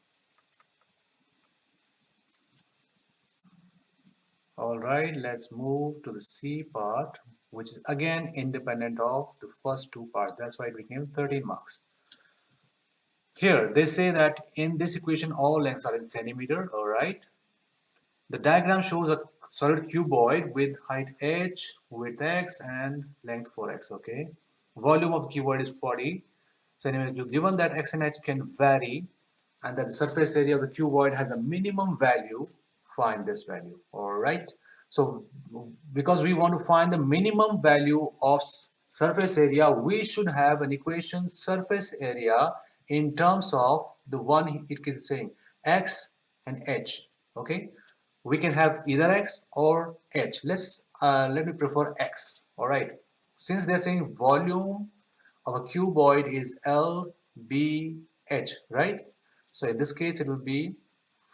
Alright, let's move to the C part, which is again independent of the first two parts. That's why it became 13 marks. Here they say that in this equation all lengths are in centimeter. Alright. The diagram shows a solid cuboid with height h, width x, and length 4x. Okay. Volume of the cuboid is 40 centimeter cube. Given that x and h can vary, and that the surface area of the cuboid has a minimum value, find this value. All right. So, because we want to find the minimum value of surface area, we should have an equation surface area in terms of the one it is saying x and h. Okay. We can have either x or h. Let me prefer x. All right. Since they're saying volume of a cuboid is LBH, right? So in this case, it will be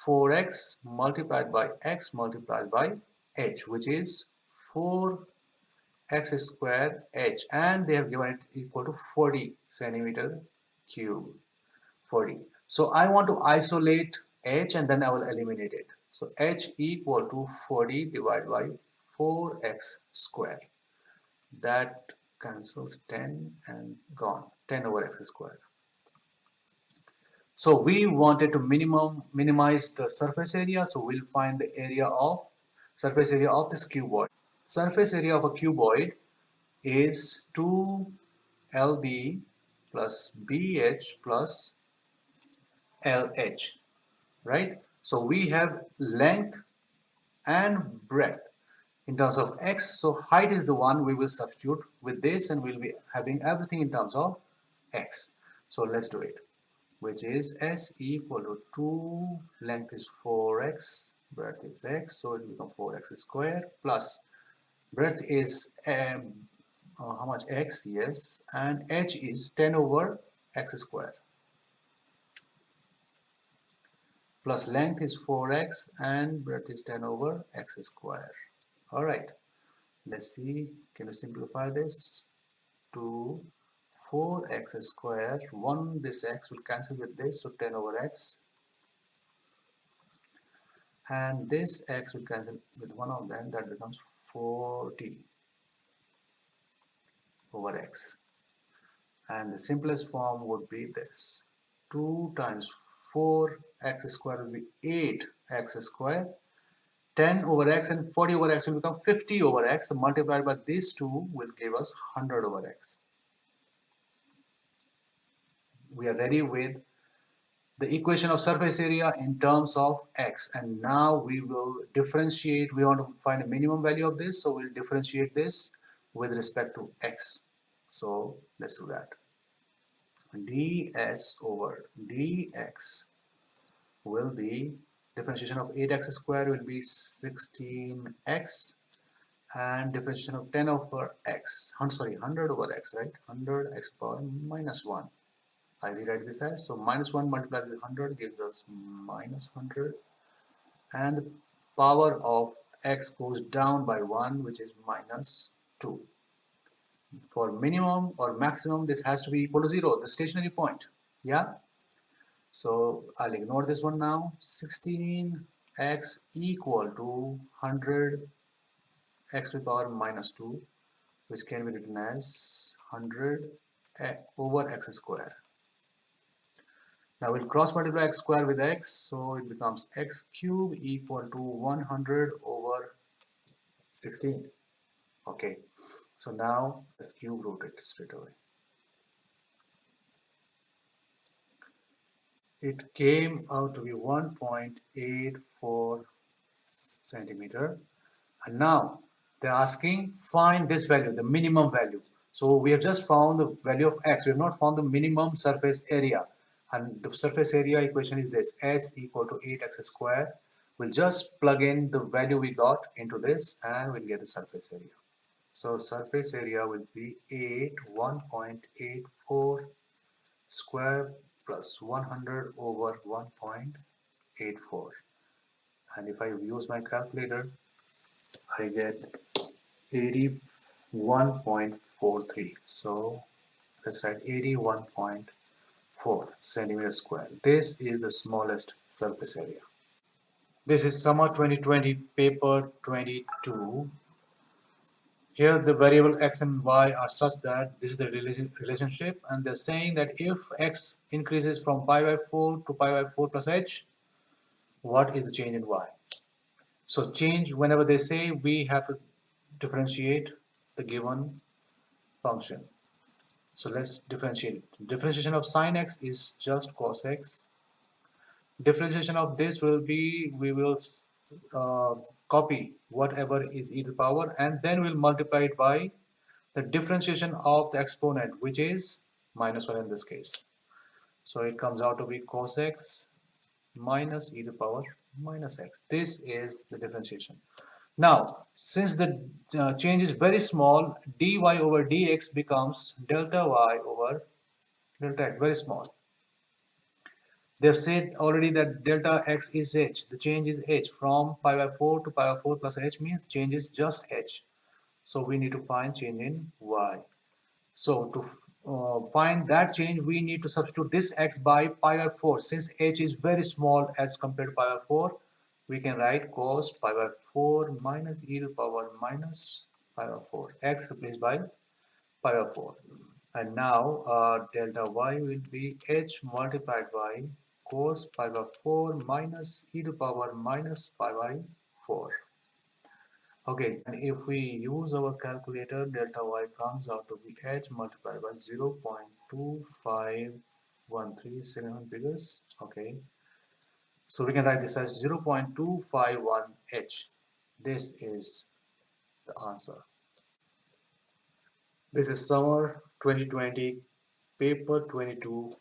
4x multiplied by x multiplied by h, which is 4x square h, and they have given it equal to 40 centimeter cube. 40. So I want to isolate h and then I will eliminate it. So h equal to 40 divided by 4x square. That cancels 10 and gone. 10 over x square. So we wanted to minimize the surface area. So we'll find the surface area of this cuboid. Surface area of a cuboid is 2LB plus BH plus LH, right? So we have length and breadth in terms of x. So height is the one we will substitute with this, and we'll be having everything in terms of x. So let's do it, which is s equal to 2, length is 4x, breadth is x, so it will become 4x square plus breadth is how much, x, yes, and h is 10 over x square plus length is 4x and breadth is 10 over x square. Alright, let's see, can we simplify this to 4x square. This x will cancel with this, so 10 over x, and this x will cancel with one of them, that becomes 40 over x. And the simplest form would be this: 2 times 4x square will be 8x square, 10 over x and 40 over x will become 50 over x, so multiplied by these two will give us 100 over x. We are ready with the equation of surface area in terms of x, and now we will differentiate. We want to find a minimum value of this, so we'll differentiate this with respect to x. So let's do that. ds over dx will be, differentiation of 8x square will be 16x, and differentiation of 10 over x, 100 over x, right? 100 x power minus 1. I rewrite this as, so minus 1 multiplied with 100 gives us minus 100, and the power of x goes down by 1, which is minus 2. For minimum or maximum, this has to be equal to 0, the stationary point. Yeah? So I'll ignore this one now. 16x equal to 100 x to the power minus 2, which can be written as 100 over x square. Now we'll cross multiply x square with x, so it becomes x cube equal to 100 over 16. Okay, so now let's cube root it straight away. It came out to be 1.84 centimeter. And now they're asking find this value, the minimum value. So we have just found the value of x. We have not found the minimum surface area. And the surface area equation is this: s equal to 8x square. We'll just plug in the value we got into this and we'll get the surface area. So surface area will be 1.84 square plus 100 over 1.84. And if I use my calculator, I get 81.43. So let's write 81.4 centimeter square. This is the smallest surface area. This is summer 2020 paper 22. Here the variable x and y are such that this is the relationship, and they're saying that if x increases from pi by 4 to pi by 4 plus h, what is the change in y? So change, whenever they say, we have to differentiate the given function. So let's differentiate it. Differentiation of sine x is just cos x. Differentiation of this will be, we will copy whatever is e to the power, and then we'll multiply it by the differentiation of the exponent, which is minus 1 in this case. So it comes out to be cos x minus e to the power minus x. This is the differentiation. Now, since the change is very small, dy over dx becomes delta y over delta x, very small. They've said already that delta x is h. The change is h. From pi by 4 to pi by 4 plus h means the change is just h. So we need to find change in y. So to find that change, we need to substitute this x by pi by 4. Since h is very small as compared to pi by 4, we can write cos pi by 4 minus e to the power minus pi by 4. X replaced by pi by 4. And now delta y will be h multiplied by cos pi by 4 minus e to the power minus pi by 4. Okay, and if we use our calculator, delta y comes out to be h multiplied by 0.2513 figures. Okay, so we can write this as 0.251 h. This is the answer. This is summer 2020 paper 22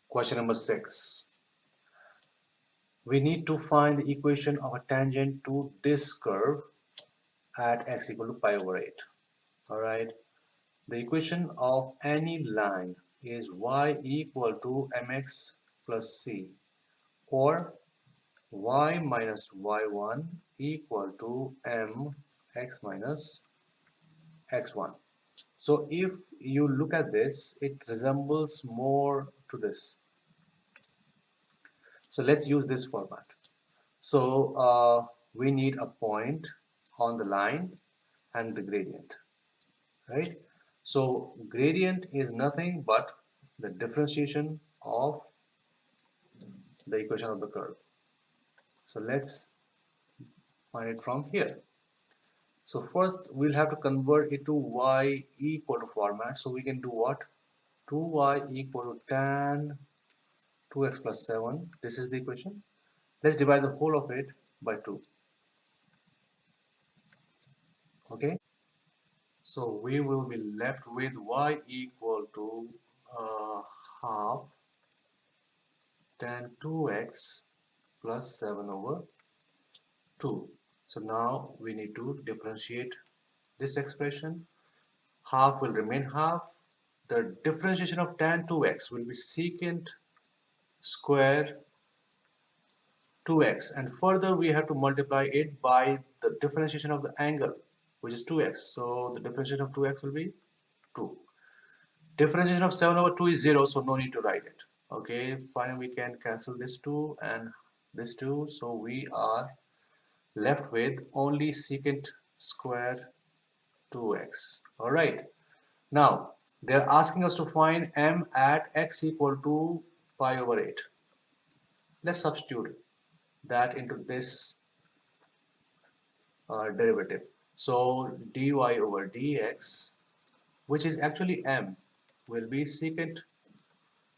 question number 6. We need to find the equation of a tangent to this curve at x equal to pi over 8. Alright, the equation of any line is y equal to mx plus c, or y minus y1 equal to mx minus x1. So if you look at this, it resembles more to this. So let's use this format. So we need a point on the line and the gradient, right? So gradient is nothing but the differentiation of the equation of the curve. So let's find it from here. So first we'll have to convert it to y equal to format. So we can do what? 2y equal to tan 2x plus 7. This is the equation. Let's divide the whole of it by 2. Okay. So we will be left with y equal to half tan 2x plus 7 over 2. So now we need to differentiate this expression. Half will remain half. The differentiation of tan 2x will be secant square 2x, and further we have to multiply it by the differentiation of the angle, which is 2x. So the differentiation of 2x will be 2. Differentiation of 7 over 2 is 0, so no need to write it. Okay, fine, we can cancel this 2 and this 2, so we are left with only secant square 2x. Alright, now they're asking us to find m at x equal to pi over 8. Let's substitute that into this derivative. So dy over dx, which is actually m, will be secant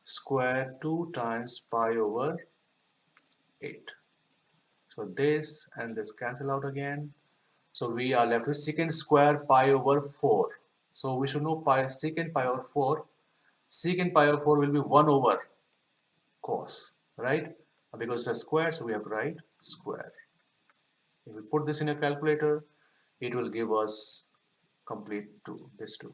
square 2 times pi over 8. So this and this cancel out again. So we are left with secant square pi over 4. So we should know pi secant pi over 4. Secant pi over 4 will be 1 over cos, right? Because it's a square, so we have to write square. If we put this in a calculator, it will give us complete 2, this 2.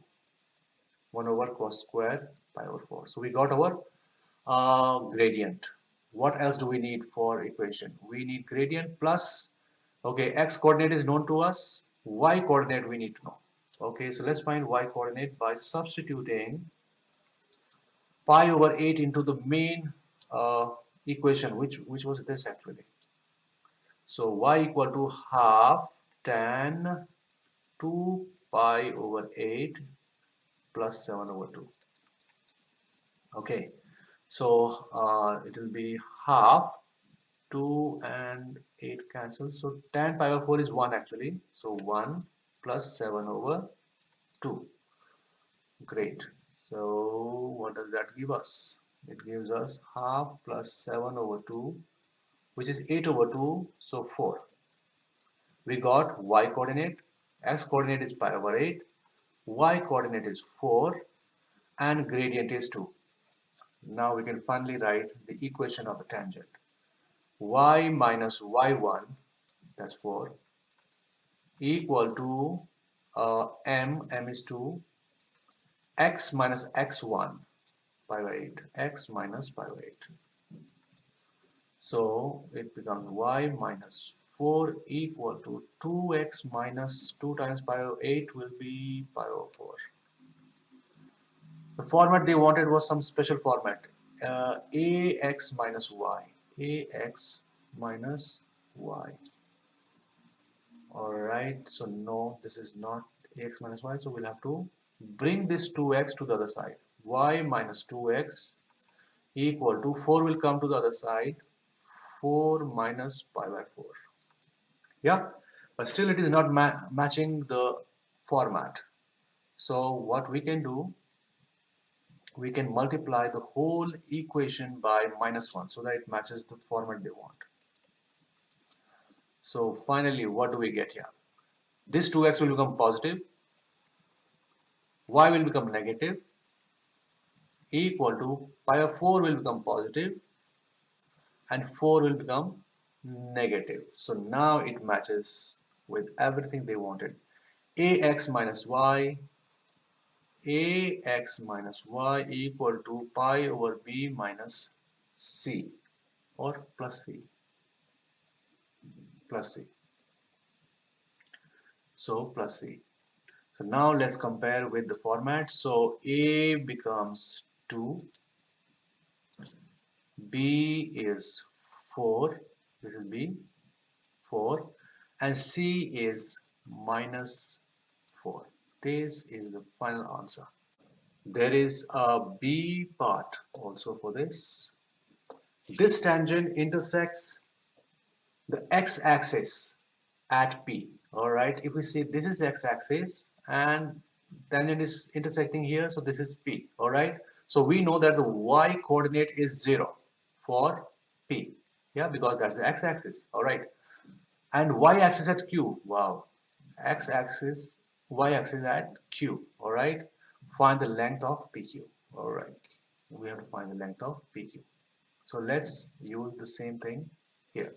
1 over cos square pi over 4. So we got our gradient. What else do we need for equation? We need gradient plus, okay, x coordinate is known to us, y coordinate we need to know. Okay, so let's find y coordinate by substituting pi over 8 into the main equation, which was this actually. So y equal to half tan 2 pi over 8 plus 7 over 2. Okay, so it will be half 2 and 8 cancel. So tan pi over 4 is 1 actually. So 1 plus 7 over 2. Great. So what does that give us? It gives us half plus 7 over 2, which is 8 over 2, so 4. We got y coordinate, x coordinate is pi over 8, y coordinate is 4, and gradient is 2. Now we can finally write the equation of the tangent. Y minus y1, that's 4, equal to m is 2, x minus x1 pi by 8, x minus pi by 8. So it becomes y minus 4 equal to 2x minus 2 times pi over 8 will be pi over 4. The format they wanted was some special format, ax minus y, ax minus y. Alright, so no, this is not ax minus y, so we'll have to bring this 2x to the other side. Y minus 2x equal to 4 will come to the other side, 4 minus pi by 4. Yeah, but still it is not matching the format. So what we can do, we can multiply the whole equation by minus 1 so that it matches the format they want. So finally, what do we get here? This 2x will become positive, y will become negative, equal to pi of 4 will become positive, and 4 will become negative. So now it matches with everything they wanted. Ax minus y equal to pi over b minus c or plus c. plus C. So plus C. So now let's compare with the format. So A becomes 2, B is 4, this is B, 4, and C is minus 4. This is the final answer. There is a B part also for this. This tangent intersects the x-axis at P. Alright, if we see this is x-axis and tangent is intersecting here, so this is P. Alright, so we know that the y coordinate is 0 for P. Yeah, because that's the x-axis. Alright, and y-axis at Q. Wow, x-axis, y-axis at Q. Alright, find the length of PQ. Alright, we have to find the length of PQ. So let's use the same thing here.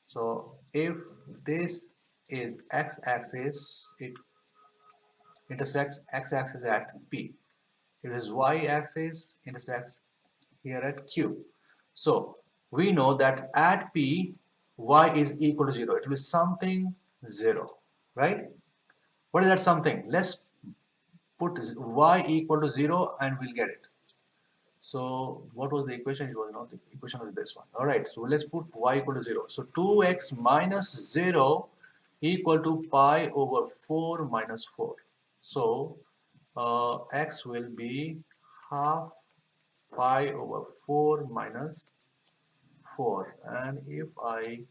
So if this is x-axis, it intersects x-axis at P. If this y-axis intersects here at Q. So we know that at P, y is equal to 0. It will be something 0, right? What is that something? Let's put y equal to 0 and we'll get it. So what was the equation? It was not the equation was this one. All right, so let's put y equal to 0. So 2x minus 0 equal to pi over 4 minus 4. So x will be half pi over 4 minus 4. And if I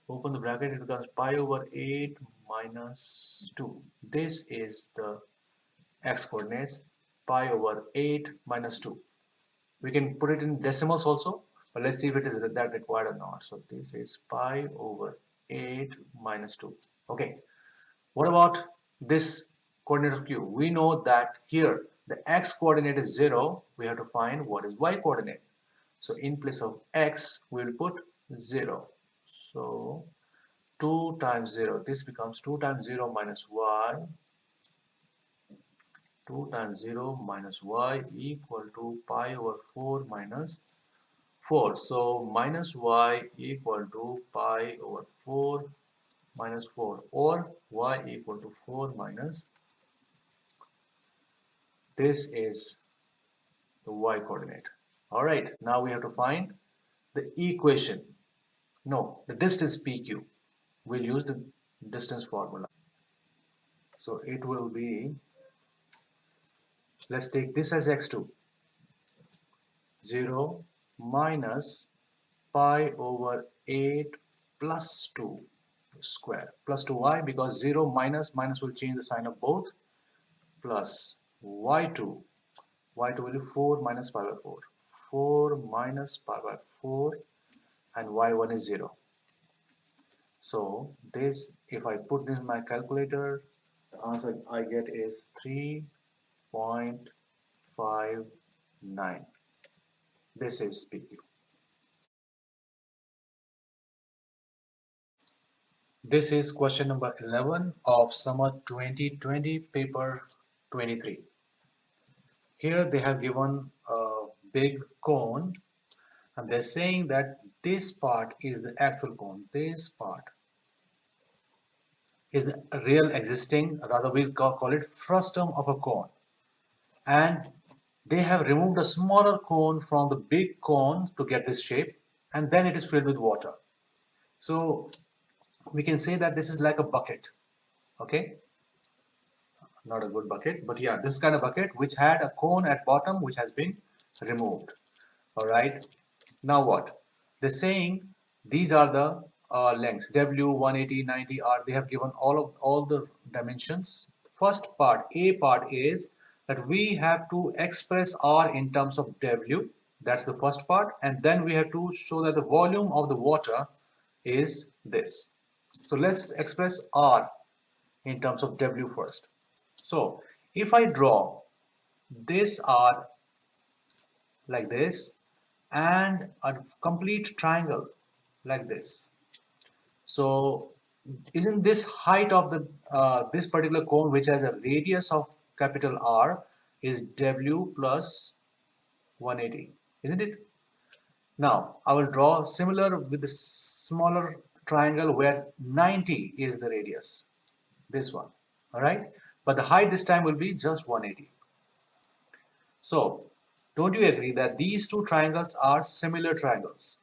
open the bracket, it becomes pi over 8 minus 2. This is the x coordinates, pi over 8 minus 2. We can put it in decimals also, but let's see if it is that required or not. So this is pi over 8 minus 2. Okay, what about this coordinate of Q? We know that here the x coordinate is 0. We have to find what is y coordinate. So in place of x, we will put 0. So 2 times 0, this becomes 2 times 0 minus y. 2 times 0 minus y equal to pi over 4 minus 4. So minus y equal to pi over 4 minus 4, or y equal to 4 minus, this is the y coordinate. Alright, now we have to find the equation. No, the distance PQ. We'll use the distance formula. So it will be, let's take this as x2. 0 minus pi over 8 plus 2 square, plus 2y, because 0 minus will change the sign of both, plus y2 will be 4 minus pi by 4, 4 minus pi by 4, and y1 is 0. So this, if I put this in my calculator, the answer I get is 3.59. This is PQ. This is question number 11 of summer 2020 paper 23. Here they have given a big cone and they're saying that this part is the actual cone. This part is the real existing, rather we'll call it frustum of a cone. And they have removed a smaller cone from the big cone to get this shape, and then it is filled with water. So we can say that this is like a bucket, okay? Not a good bucket, but yeah, this kind of bucket which had a cone at bottom which has been removed. All right, now what? They're saying these are the lengths W, 180, 90 R. They have given all the dimensions. First part, A part, is that we have to express R in terms of W. That's the first part, and then we have to show that the volume of the water is this. So let's express R in terms of W first. So if I draw this R like this and a complete triangle like this, so isn't this height of the this particular cone, which has a radius of capital R, is W plus 180, isn't it? Now I will draw similar with the smaller triangle where 90 is the radius. This one. Alright? But the height this time will be just 180. So don't you agree that these two triangles are similar triangles?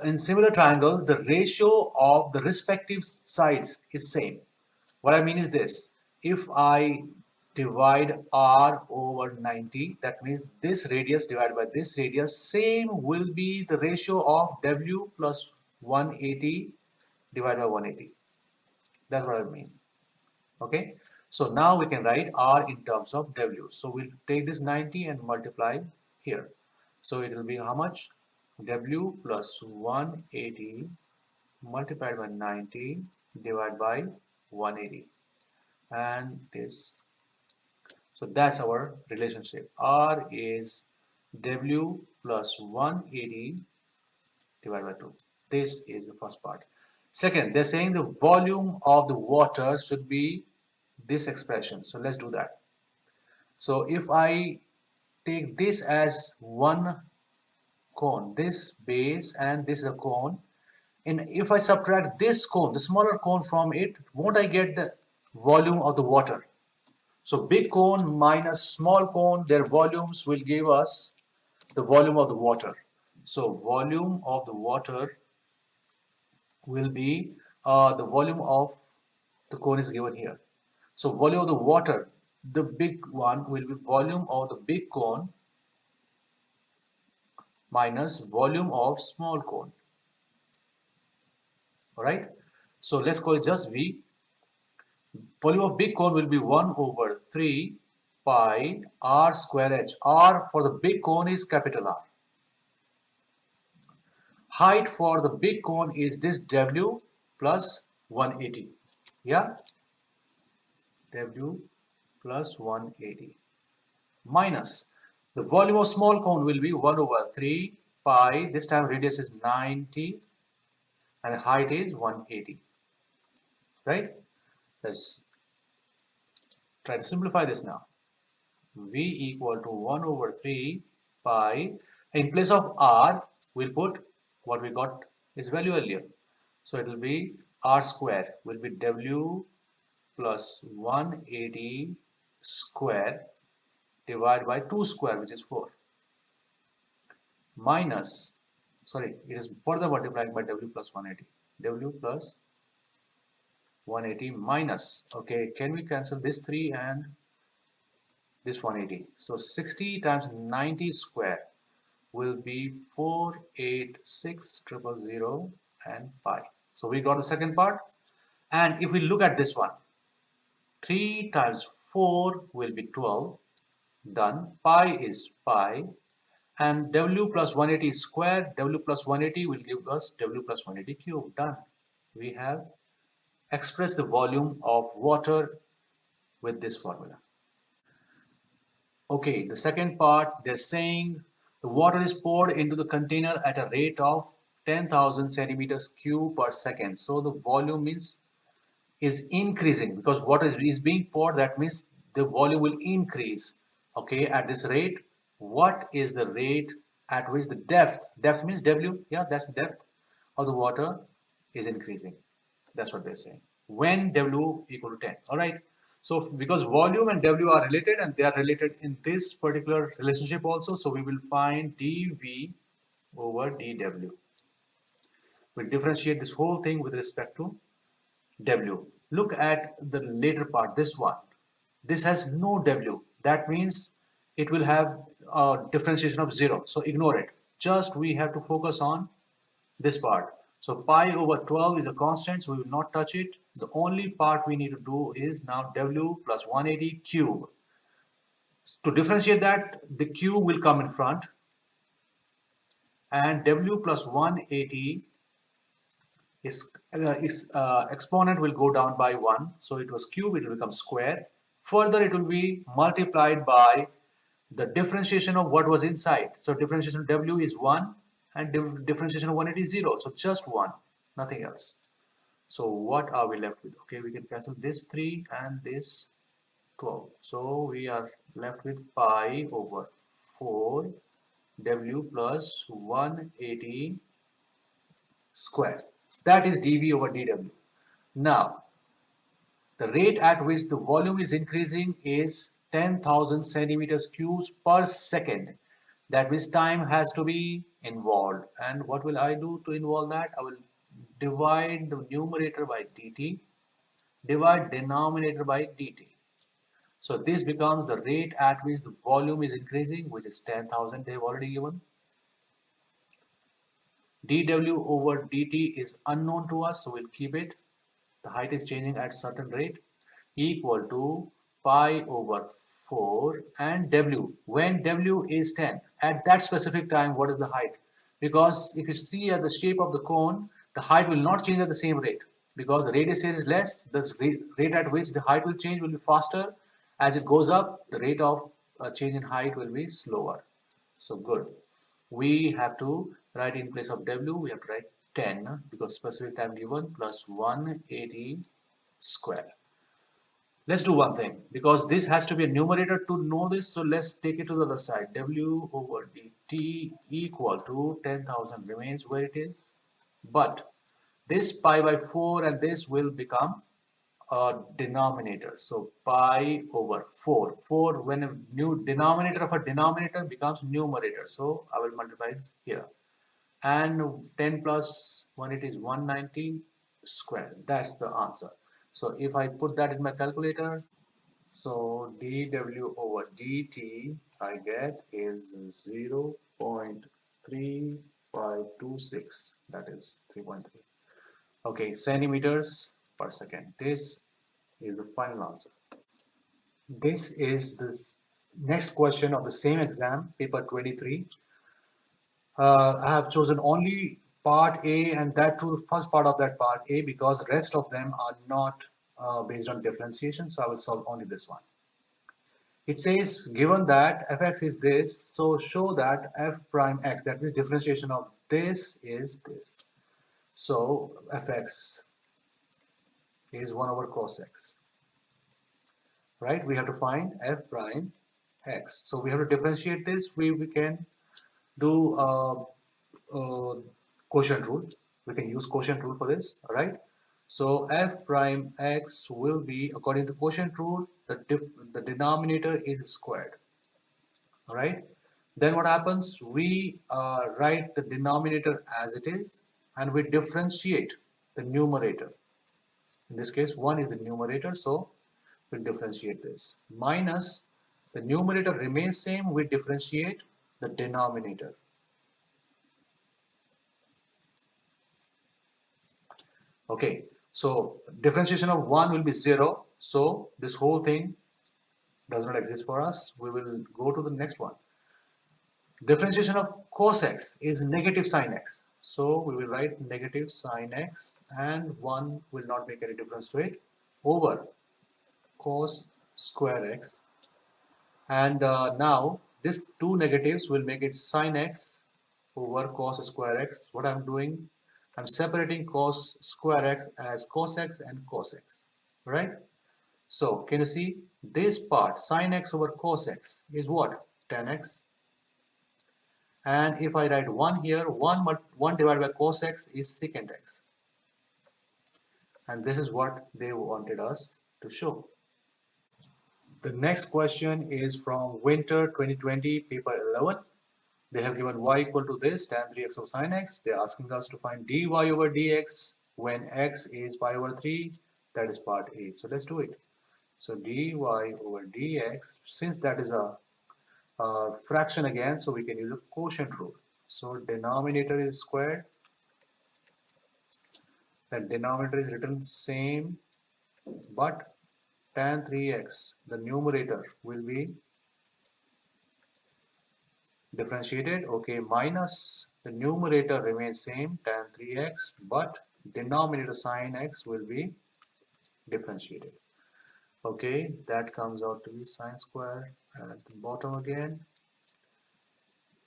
In similar triangles, the ratio of the respective sides is same. What I mean is this: if I divide r over 90, that means this radius divided by this radius, same will be the ratio of w plus 180 divided by 180. That's what I mean. Okay, so now we can write r in terms of w. So we'll take this 90 and multiply here. So it will be how much? W plus 180 multiplied by 90 divided by 180. And this, so that's our relationship. R is W plus 180 divided by 2. This is the first part. Second, they're saying the volume of the water should be this expression. So let's do that. So if I take this as one cone, this base and this is a cone, and if I subtract this cone, the smaller cone from it, won't I get the volume of the water? So big cone minus small cone, their volumes will give us the volume of the water. So volume of the water will be the volume of the cone is given here. So volume of the water, the big one will be volume of the big cone minus volume of small cone. Alright, so let's call it just V. Volume of big cone will be 1 over 3 pi r square h. R for the big cone is capital R. Height for the big cone is this W plus 180. Yeah? W plus 180. Minus the volume of small cone will be 1 over 3 pi. This time radius is 90 and height is 180. Right? Let's try to simplify this now. V equal to 1 over 3 pi. In place of R, we'll put what we got is value earlier. So it will be R square will be W plus 180 square divided by 2 square, which is 4. Minus, sorry, it is further multiplying by W plus 180. W plus 180 minus, okay, can we cancel this 3 and this 180? So 60 times 90 square will be 486,000 and pi. So we got the second part. And if we look at this one, 3 times 4 will be 12. Done. Pi is pi. And W plus 180 square, W plus 180 will give us W plus 180 cube. Done. We have expressed the volume of water with this formula. Okay, the second part, they're saying the water is poured into the container at a rate of 10,000 centimeters cube per second. So the volume means is increasing because water is being poured. That means the volume will increase. Okay, at this rate, what is the rate at which the depth means W, yeah, that's the depth of the water is increasing. That's what they're saying. When W equal to 10. All right. So because volume and W are related and they are related in this particular relationship also, so we will find dV over dW. We'll differentiate this whole thing with respect to W. Look at the later part, this one. This has no W. That means it will have a differentiation of 0. So ignore it. Just we have to focus on this part. So pi over 12 is a constant, so we will not touch it. The only part we need to do is now W plus 180 cube. To differentiate that, the cube will come in front and W plus 180 is exponent will go down by 1. So it was cube, it will become square. Further, it will be multiplied by the differentiation of what was inside. So differentiation of W is 1 and differentiation of 180 is 0. So just 1, nothing else. So what are we left with? Okay, we can cancel this 3 and this 12. So we are left with pi over 4 W plus 180 square. That is dV over dW. Now, the rate at which the volume is increasing is 10,000 centimeters cubes per second. That means time has to be involved. And what will I do to involve that? I will divide the numerator by dt, divide denominator by dt. So this becomes the rate at which the volume is increasing, which is 10,000 they have already given. dW over dt is unknown to us, so we'll keep it. The height is changing at certain rate, equal to pi over 4 and W. When W is 10, at that specific time, what is the height? Because if you see at the shape of the cone, the height will not change at the same rate. Because the radius here is less, the rate at which the height will change will be faster. As it goes up, the rate of change in height will be slower. So good. We have to write in place of W, we have to write 10 because specific time given plus 180 square. Let's do one thing because this has to be a numerator to know this. So let's take it to the other side. W over dt equal to 10,000 remains where it is. But this pi by 4 and this will become a denominator. So pi over 4. 4 when a new denominator of a denominator becomes numerator. So I will multiply here. And 10 plus 1 it is 190 square. That's the answer. So if I put that in my calculator, so dW over dt I get is 0.3526, that is 3.3. Okay, centimeters per second. This is the final answer. This is the next question of the same exam, paper 23. I have chosen only part A and that too the first part of that part A because the rest of them are not based on differentiation, so I will solve only this one. It says given that fx is this, so show that f prime x, that means differentiation of this is this. So fx is 1 over cos x, right? We have to find f prime x. So we have to differentiate this. We can do quotient rule. We can use quotient rule for this, all right? So f prime x will be, according to quotient rule, the denominator is squared, all right? Then what happens? We write the denominator as it is and we differentiate the numerator. In this case, 1 is the numerator, so we'll differentiate this. Minus, the numerator remains same, we differentiate the denominator. Okay, so differentiation of 1 will be 0. So this whole thing does not exist for us. We will go to the next one. Differentiation of cos x is negative sin x. So we will write negative sin x and 1 will not make any difference to it over cos square x. And now these two negatives will make it sin x over cos square x. What I'm doing, I'm separating cos square x as cos x and cos x, right? So can you see this part, sin x over cos x is what? Tan x. And if I write 1 here, 1 divided by cos x is secant x. And this is what they wanted us to show. The next question is from winter 2020, paper 11. They have given y equal to this, tan 3x of sin x. They are asking us to find dy over dx when x is pi over 3. That is part A. So let's do it. So dy over dx, since that is a fraction again, so we can use a quotient rule. So denominator is squared. That denominator is written same, but tan 3x, the numerator will be differentiated. Okay, minus the numerator remains same, tan 3x, but denominator sin x will be differentiated. Okay, that comes out to be sin square at the bottom again.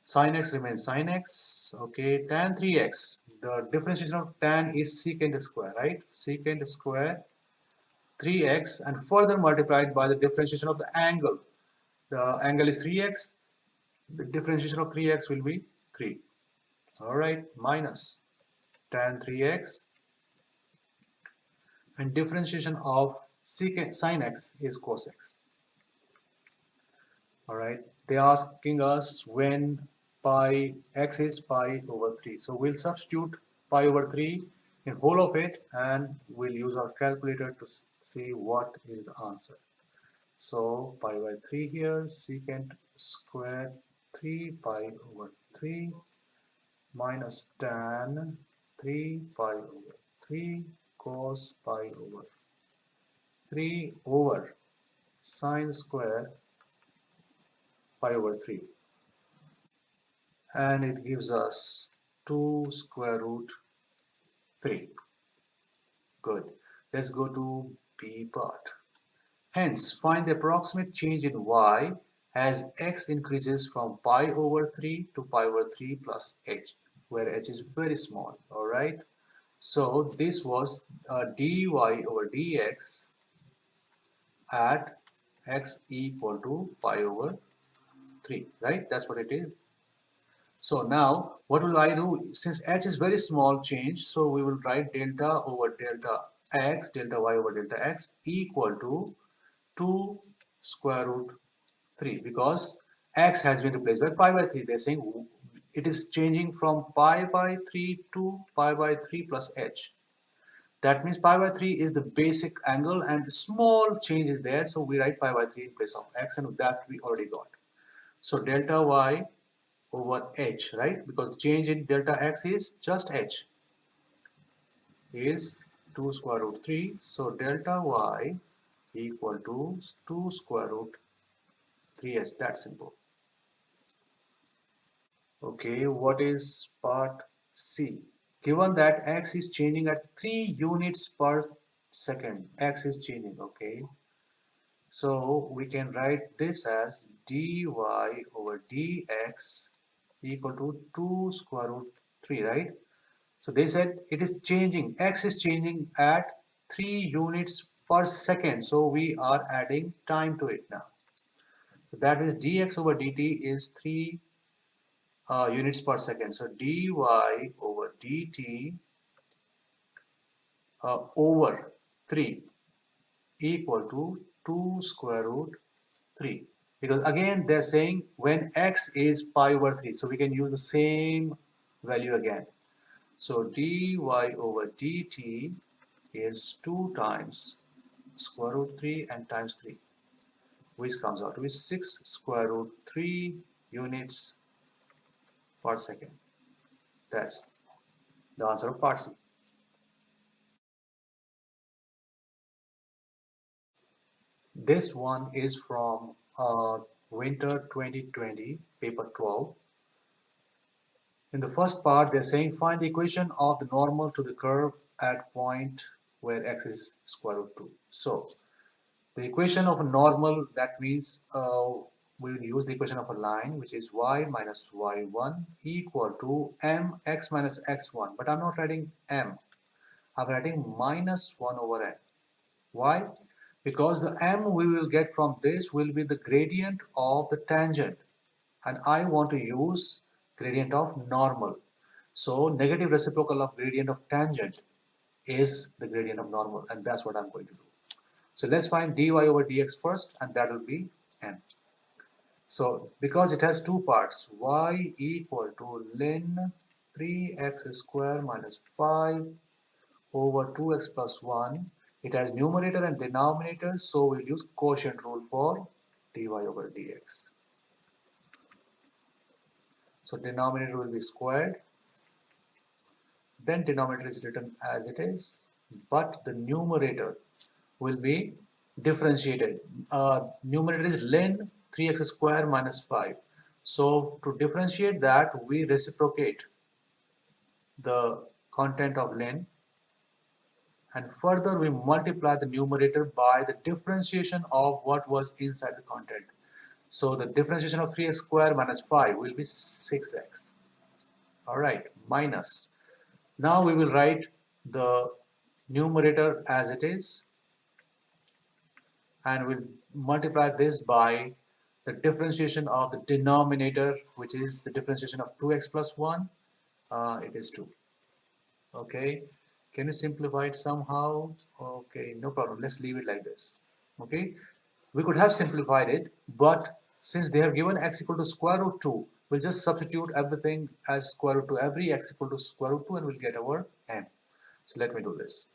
Sin x remains sin x. Okay, tan 3x, the differentiation of tan is secant square, right? Secant square 3x and further multiplied by the differentiation of the angle. The angle is 3x. The differentiation of 3x will be 3. Alright, minus tan 3x, and differentiation of sin x is cos x. Alright, they're asking us when pi x is pi over 3. So we'll substitute pi over 3 in whole of it, and we'll use our calculator to see what is the answer. So pi by 3 here, secant square 3 pi over 3 minus tan 3 pi over 3 cos pi over 3 over sine square pi over 3, and it gives us 2 square root 3. Good. Let's go to B part. Hence, find the approximate change in y as x increases from pi over 3 to pi over 3 plus h, where h is very small. Alright. So this was dy over dx at x equal to pi over 3, right? That's what it is. So now what will I do? Since h is very small change, so we will write delta over delta x, delta y over delta x equal to 2 square root 3, because x has been replaced by pi by 3. They're saying it is changing from pi by 3 to pi by 3 plus h. That means pi by 3 is the basic angle and small change is there. So we write pi by 3 in place of x, and that we already got. So delta y over h, right? Because change in delta x is just h, is 2 square root 3. So delta y equal to 2 square root 3h. That's simple. Okay, what is part C? Given that x is changing at 3 units per second, x is changing, okay? So we can write this as dy over dx equal to 2 square root 3, right? So they said it is changing, x is changing at 3 units per second. So we are adding time to it now. So that means dx over dt is 3 units per second. So dy over dt over 3 equal to 2 square root 3. Because again they're saying when x is pi over 3. So we can use the same value again. So dy over dt is 2 times square root 3 and times 3, which comes out to be 6 square root 3 units per second. That's the answer of part C. This one is from winter 2020, paper 12. In the first part, they're saying find the equation of the normal to the curve at point where x is square root 2. So the equation of a normal, that means we will use the equation of a line, which is y minus y1 equal to mx minus x1. But I'm not writing m. I'm writing minus 1 over n. Why? Because the m we will get from this will be the gradient of the tangent, and I want to use gradient of normal. So negative reciprocal of gradient of tangent is the gradient of normal, and that's what I'm going to do. So let's find dy over dx first, and that will be m. So because it has two parts, y equal to ln 3x square minus 5 over 2x plus 1. It has numerator and denominator, so we'll use quotient rule for dy over dx. So denominator will be squared. Then denominator is written as it is, but the numerator will be differentiated. Numerator is ln 3x square minus 5. So to differentiate that, we reciprocate the content of ln, and further we multiply the numerator by the differentiation of what was inside the content. So the differentiation of 3x square minus 5 will be 6x. Alright, minus. Now we will write the numerator as it is, and we'll multiply this by the differentiation of the denominator, which is the differentiation of 2x plus 1, it is 2. Okay, can you simplify it somehow? Okay, no problem, let's leave it like this. Okay, we could have simplified it, but since they have given x equal to square root 2, we'll just substitute everything as square root 2, every x equal to square root 2, and we'll get our m. So let me do this.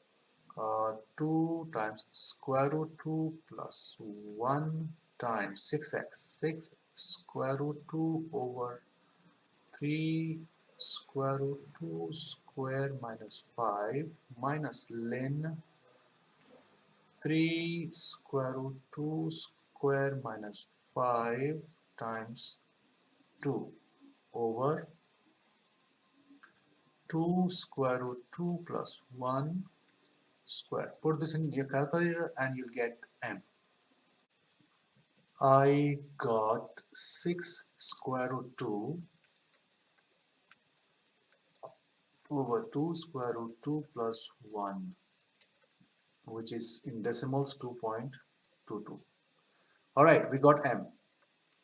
2 times square root 2 plus 1 times 6x, 6 square root 2 over 3 square root 2 square minus 5 minus ln 3 square root 2 square minus 5 times 2 over 2 square root 2 plus 1 square. Put this in your calculator and you'll get m. I got 6 square root 2 over 2 square root 2 plus 1, which is in decimals 2.22. Alright, we got m,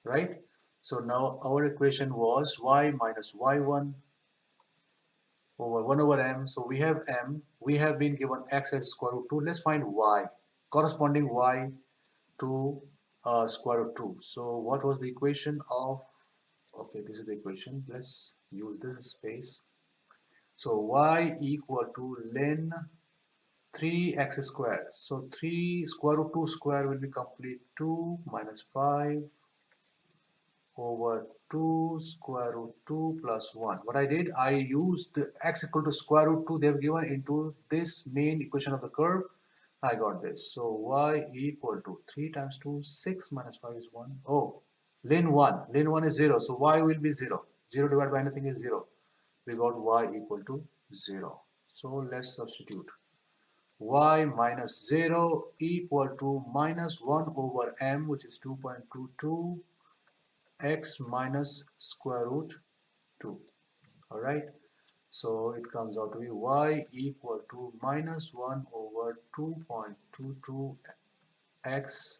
right? So now our equation was y minus y1 over 1 over m. So we have m, we have been given x as square root 2. Let's find y, corresponding y to square root 2. So what was the equation of, okay, this is the equation. Let's use this space. So y equal to ln 3x square. So 3 square root 2 square will be complete 2 minus 5 over 2 square root 2 plus 1. What I did, I used the x equal to square root 2 they have given into this main equation of the curve. I got this. So y equal to 3 times 2, 6 minus 5 is 1. Oh, ln 1. Ln 1 is 0. So y will be 0. 0 divided by anything is 0. We got y equal to 0. So let's substitute. Y minus 0 equal to minus 1 over m, which is 2.22 x minus square root 2. Alright, so it comes out to be y equal to minus 1 over 2.22 x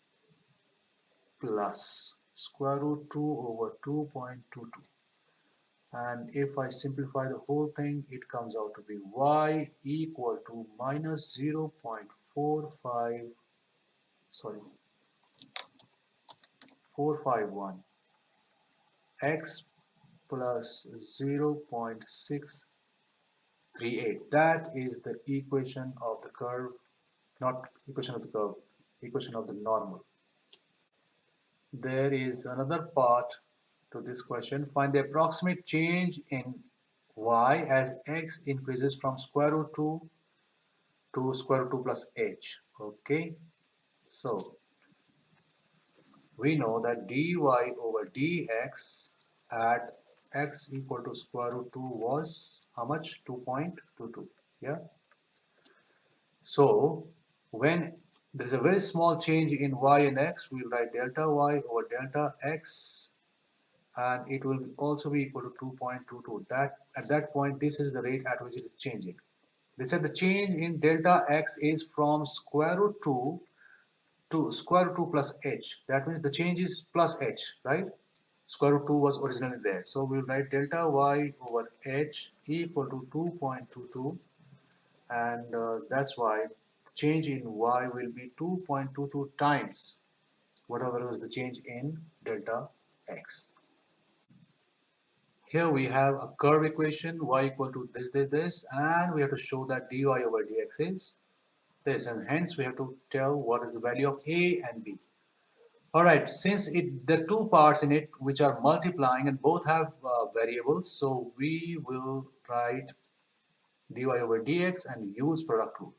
plus square root 2 over 2.22. And if I simplify the whole thing, it comes out to be y equal to minus 0.45, sorry, 451 x plus 0.638. That is the equation of the curve, not equation of the curve, equation of the normal. There is another part to this question. Find the approximate change in y as x increases from square root 2 to square root 2 plus h. Okay, so we know that dy over dx at x equal to square root 2 was how much? 2.22. Yeah. So when there is a very small change in y and x, we will write delta y over delta x, and it will also be equal to 2.22. That at that point, this is the rate at which it is changing. They said the change in delta x is from square root 2 to square root 2 plus h. That means the change is plus h, right? Square root 2 was originally there. So we'll write delta y over h equal to 2.22, and that's why the change in y will be 2.22 times whatever was the change in delta x. Here we have a curve equation, y equal to this, and we have to show that dy over dx is this, and hence we have to tell what is the value of a and b. Alright, since there are two parts in it which are multiplying and both have variables, so we will write dy over dx and use product rule.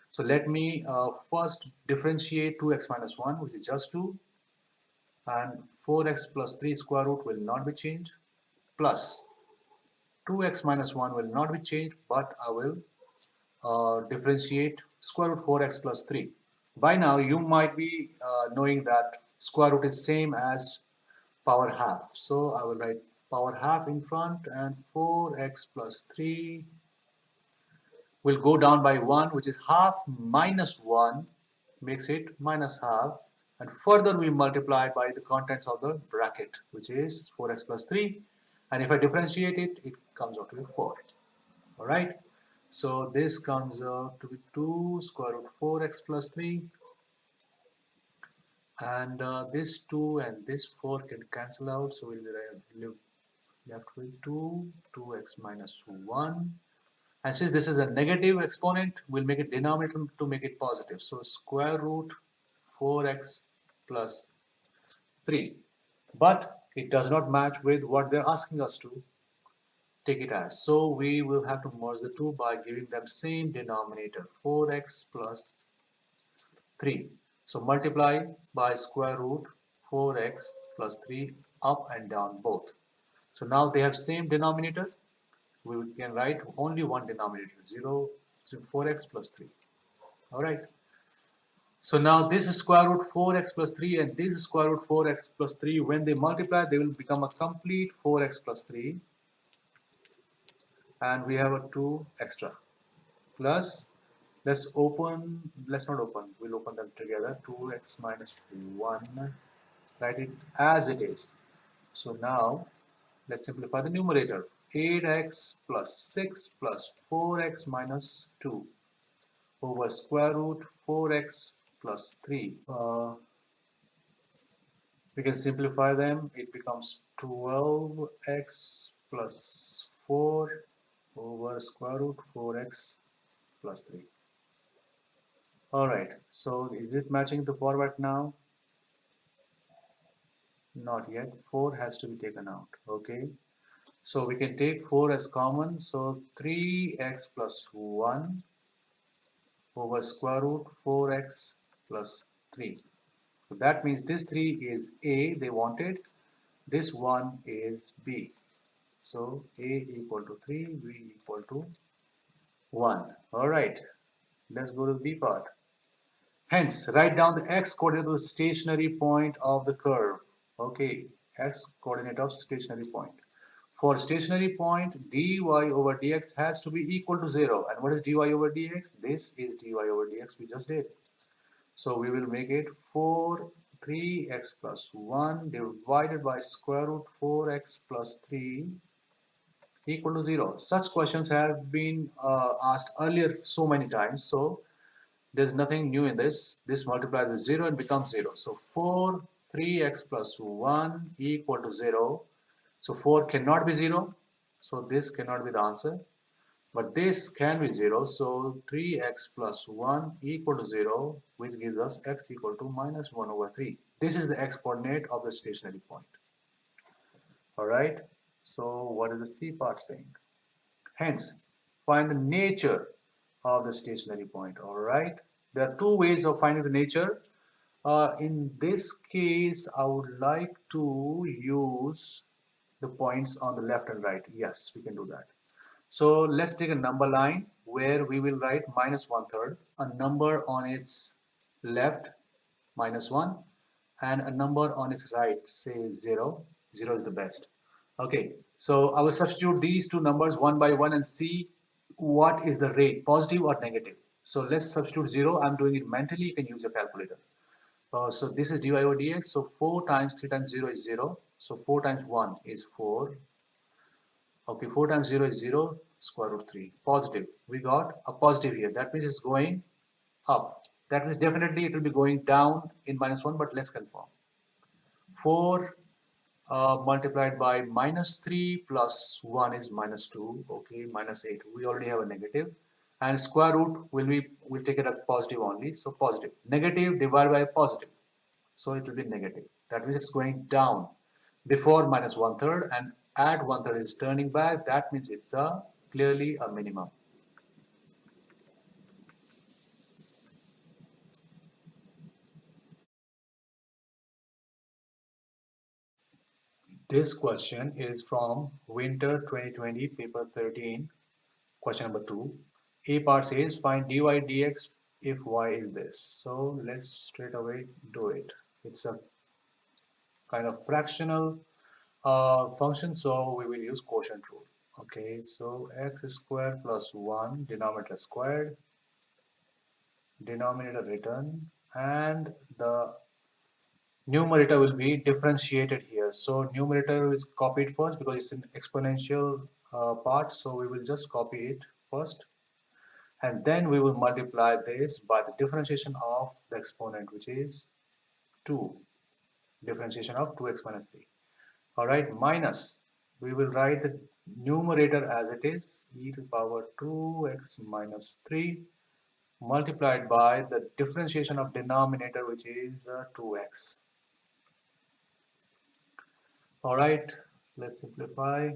So let me first differentiate 2x minus 1, which is just 2, and 4x plus 3 square root will not be changed, plus 2x minus 1 will not be changed, but I will differentiate square root 4x plus 3. By now you might be knowing that square root is same as power half. So I will write power half in front, and 4x plus 3 will go down by 1, which is half minus 1 makes it minus half. and further we multiply by the contents of the bracket, which is 4x plus 3, and if I differentiate it, it comes out to be 4. All right, so this comes out to be 2 square root 4x plus 3, and this 2 and this 4 can cancel out, so we'll be left with 2x minus 1. And since this is a negative exponent, we'll make it denominator to make it positive. So square root 4x plus 3. But it does not match with what they're asking us to take it as. So we will have to merge the two by giving them same denominator, 4x plus 3. So multiply by square root 4x plus 3 up and down both. So now they have same denominator. We can write only one denominator, 0, so 4x plus 3. All right. So now this is square root 4x plus 3 and this is square root 4x plus 3. When they multiply, they will become a complete 4x plus 3. And we have a 2 extra. Plus, let's not open, we'll open them together. 2x minus 1. Write it as it is. So now, let's simplify the numerator. 8x plus 6 plus 4x minus 2 over square root 4x plus 3. We can simplify them. It becomes 12x plus 4 over square root 4x plus 3. Alright, so is it matching the format now? Not yet. 4 has to be taken out. Okay. So we can take 4 as common. So 3x plus 1 over square root 4x plus 3. So that means this 3 is A, they wanted. This 1 is B. So A equal to 3, B equal to 1. Alright, let's go to the B part. Hence, write down the x coordinate of the stationary point of the curve. Okay, x coordinate of stationary point. For stationary point, dy over dx has to be equal to 0. And what is dy over dx? This is dy over dx we just did. So we will make it 3x plus 1 divided by square root 4x plus 3 equal to 0. Such questions have been asked earlier so many times. So there's nothing new in this. This multiplies with 0 and becomes 0. So 3x plus 1 equal to 0. So 4 cannot be 0. So this cannot be the answer. But this can be 0. So 3x plus 1 equal to 0, which gives us x equal to minus 1 over 3. This is the x coordinate of the stationary point. Alright. So what is the C part saying? Hence, find the nature of the stationary point. Alright. There are two ways of finding the nature. In this case, I would like to use the points on the left and right. Yes, we can do that. So let's take a number line where we will write minus 1/3, a number on its left minus 1, and a number on its right, say 0. 0 is the best. Okay, so I will substitute these two numbers one by one and see what is the rate, positive or negative. So let's substitute 0. I'm doing it mentally. You can use your calculator. So this is dy over dx. So 4 times 3 times 0 is 0. So 4 times 1 is 4. Okay, 4 times 0 is 0, square root 3. Positive. We got a positive here. That means it's going up. That means definitely it will be going down in minus 1, but let's confirm. 4 multiplied by minus 3 plus 1 is minus 2. Okay, minus 8. We already have a negative. And square root we'll take it as positive only. So positive. Negative divided by positive. So it will be negative. That means it's going down before minus 1/3, and at 1/3 is turning back. That means it's clearly a minimum. This question is from Winter 2020, paper 13, question number 2. A part says find dy dx if y is this. So let's straight away do it. It's a kind of fractional function, so we will use quotient rule. Okay, so x squared plus 1, denominator squared, denominator written, and the numerator will be differentiated here. So numerator is copied first because it's an exponential part. So we will just copy it first. And then we will multiply this by the differentiation of the exponent, which is 2. Differentiation of 2x minus 3. Alright, minus. We will write the numerator as it is, e to the power 2x minus 3 multiplied by the differentiation of denominator, which is 2x. Alright, so let's simplify.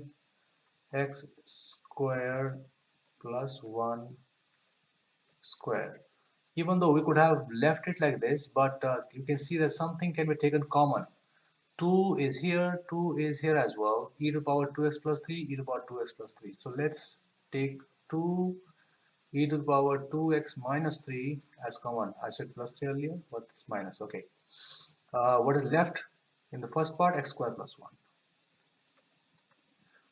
X square plus 1 square. Even though we could have left it like this, but you can see that something can be taken common. 2 is here, 2 is here as well. E to the power 2x plus 3, e to the power 2x plus 3. So let's take 2 e to the power 2x minus 3 as common. I said plus 3 earlier, but it's minus. Okay. What is left in the first part? X square plus 1.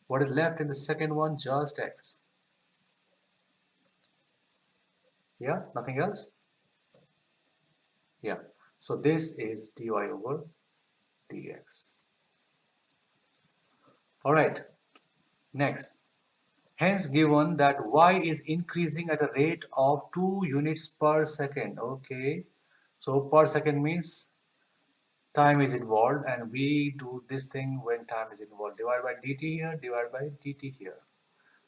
What is left in the second one? Just x. Yeah, nothing else? Yeah. So this is dy over dx. Alright. Next. Hence given that y is increasing at a rate of 2 units per second. Okay. So per second means time is involved, and we do this thing when time is involved. Divided by dt here, divided by dt here.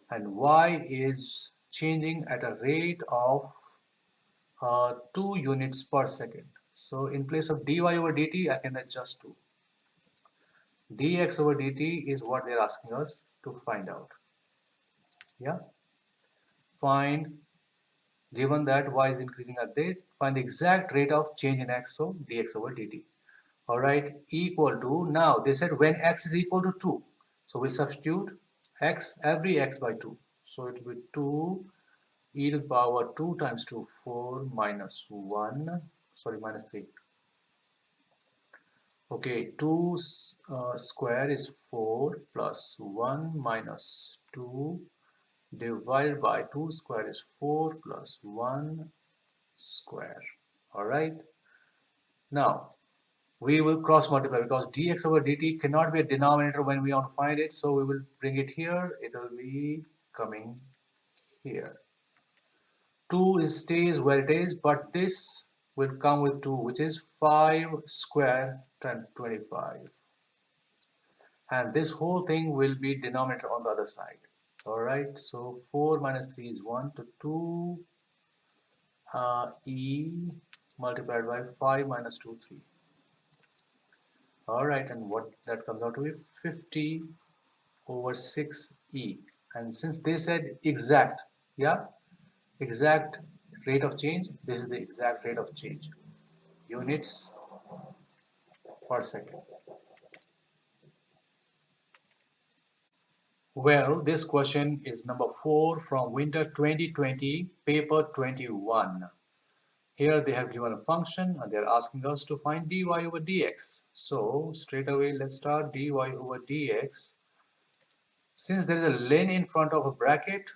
And y is changing at a rate of 2 units per second. So in place of dy over dt, I can adjust to dx over dt is what they're asking us to find out. Yeah. Find, given that y is increasing at rate, find the exact rate of change in x, so dx over dt. Alright, equal to, now they said when x is equal to 2. So we substitute x, every x by 2. So it will be 2 e to the power 2 times 2, 4 minus 1, sorry, minus 3. Okay, 2 square is 4 plus 1 minus 2 divided by 2 square is 4 plus 1 square. Alright, now we will cross multiply because dx over dt cannot be a denominator when we want to find it. So we will bring it here. It will be coming here. 2 stays where it is, but this will come with 2, which is 5 square times 25. And this whole thing will be denominator on the other side. Alright, so 4 minus 3 is 1 to 2 e multiplied by 5 minus 2, 3. Alright, and what that comes out to be 50 over 6e. And since they said exact, yeah, exact rate of change, this is the exact rate of change, units per second. Well, this question is number 4 from winter 2020, paper 21. Here they have given a function and they are asking us to find dy over dx. So straight away let's start dy over dx. Since there is a len in front of a bracket,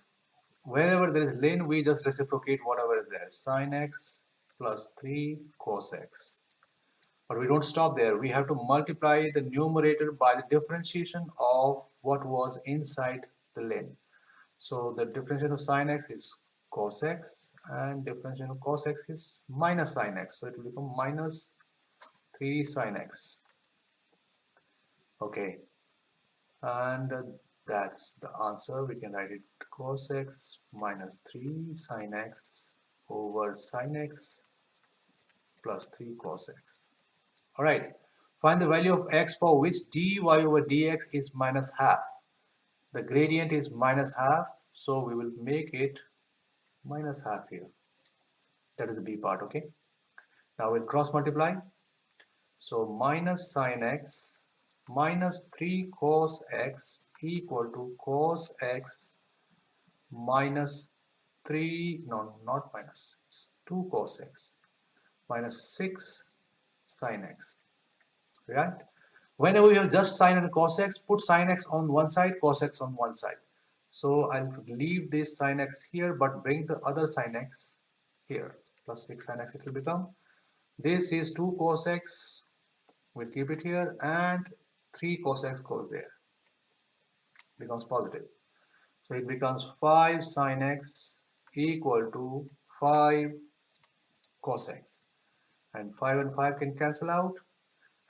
wherever there is len, we just reciprocate whatever is there. Sin x plus 3 cos x. But we don't stop there. We have to multiply the numerator by the differentiation of what was inside the len. So the differentiation of sin x is cos x, and differentiation of cos x is minus sin x. So it will become minus 3 sin x. Okay. And that's the answer. We can write it cos x minus 3 sin x over sin x plus 3 cos x. Alright, find the value of x for which dy over dx is minus half. The gradient is minus half, so we will make it minus half here. That is the b part, okay? Now we'll cross multiply. So minus sin x minus 3 cos x equal to cos x minus 3, no, not minus, it's 2 cos x minus 6 sin x, right? Whenever you have just sin and cos x, put sin x on one side, cos x on one side. So I'll leave this sin x here, but bring the other sin x here. Plus 6 sin x it will become. This is 2 cos x We'll keep it here, and 3 cos x goes there, becomes positive. So it becomes 5 sin x equal to 5 cos x. And 5 and 5 can cancel out,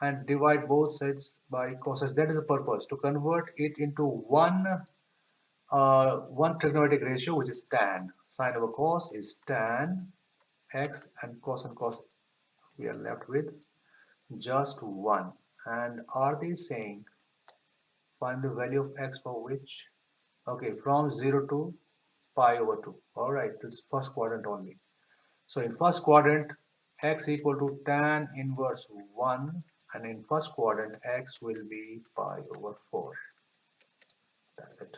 and divide both sides by cos x. That is the purpose, to convert it into one trigonometric ratio, which is tan. Sine over cos is tan x, and cos we are left with just 1. And are they saying find the value of x for which? Okay, from 0 to pi over 2. Alright, this is first quadrant only. So in first quadrant, x equal to tan inverse 1, and in first quadrant, x will be pi over 4. That's it.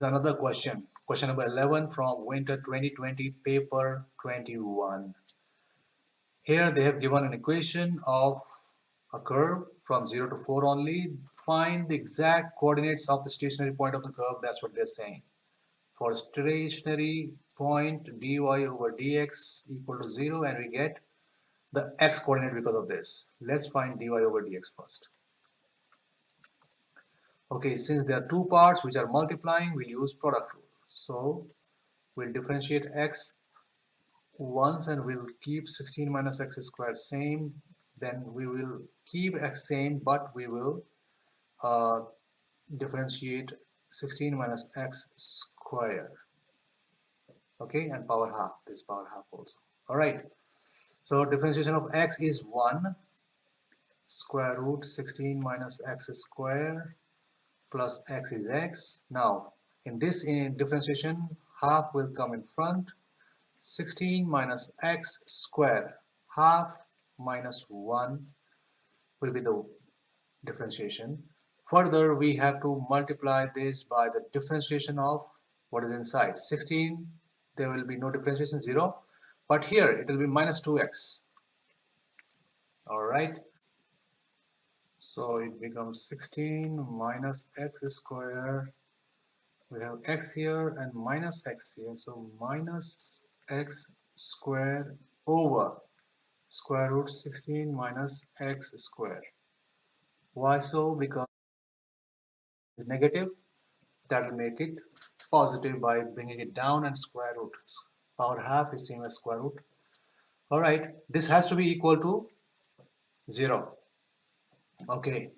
Another question. Question number 11 from Winter 2020, paper 21. Here they have given an equation of a curve from 0 to 4 only. Find the exact coordinates of the stationary point of the curve. That's what they're saying. For stationary point, dy over dx equal to 0, and we get the x coordinate because of this. Let's find dy over dx first. Okay, since there are two parts which are multiplying, we'll use product rule. So we'll differentiate x once and we'll keep 16 minus x squared same. Then we will keep x same, but we will differentiate 16 minus x squared. Okay, and power half, this power half also. All right, so differentiation of x is 1 square root 16 minus x squared plus x is x. Now in this differentiation, half will come in front. 16 minus x square, half minus 1 will be the differentiation. Further, we have to multiply this by the differentiation of what is inside. 16, there will be no differentiation, 0. But here it will be minus 2x. Alright. So it becomes 16 minus x square. We have x here and minus x here. So minus x square over square root 16 minus x square. Why so? Because it's negative. That will make it positive by bringing it down, and square root. Power half is same as square root. Alright, this has to be equal to 0. Okay,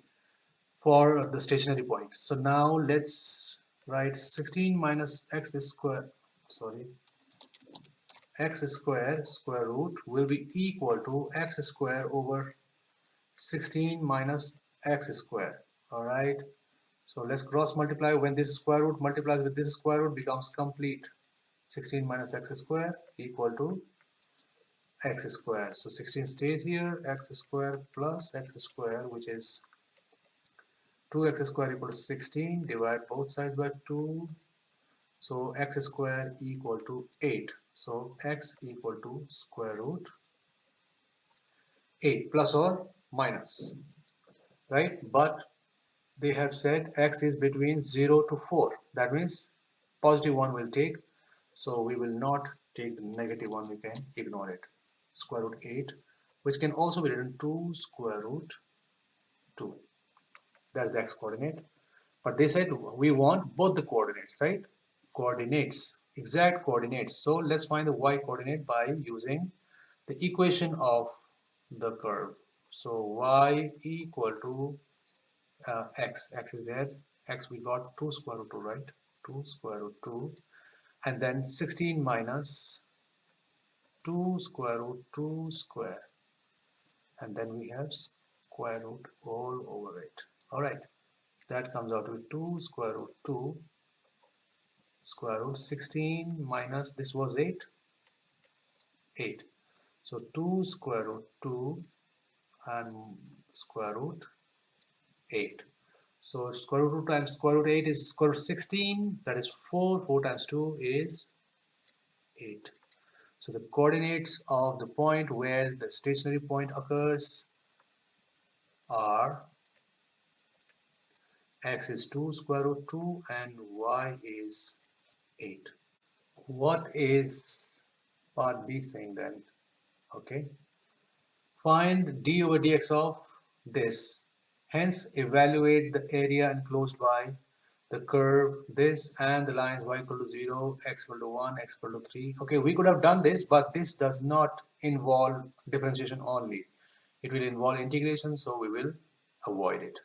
for the stationary point. So now let's write 16 minus x square, x square square root will be equal to x square over 16 minus x square. Alright, so let's cross multiply. When this square root multiplies with this square root, becomes complete. 16 minus x square equal to x square. So 16 stays here, x square plus x square, which is 2x square equal to 16. Divide both sides by 2. So x square equal to 8. So x equal to square root 8, plus or minus, right? But they have said x is between 0 to 4. That means positive 1 will take. So we will not take the negative 1, we can ignore it. Square root 8, which can also be written 2 square root 2. That's the x coordinate. But they said we want both the coordinates, right? Coordinates, exact coordinates. So let's find the y coordinate by using the equation of the curve. So y equal to x is there. X we got 2 square root 2, right? 2 square root 2. And then 16 minus 2 square root 2 square. And then we have square root all over it. Alright. That comes out with 2 square root 2 square root 16 minus, this was 8. So 2 square root 2 and square root 8. So square root 2 times square root 8 is square root 16. That is 4. 4 times 2 is 8. So the coordinates of the point where the stationary point occurs are x is 2 square root 2 and y is 8. What is part B saying then? Okay. Find d over dx of this. Hence, evaluate the area enclosed by the curve, this, and the lines y equal to 0, x equal to 1, x equal to 3. Okay, we could have done this, but this does not involve differentiation only. It will involve integration, so we will avoid it.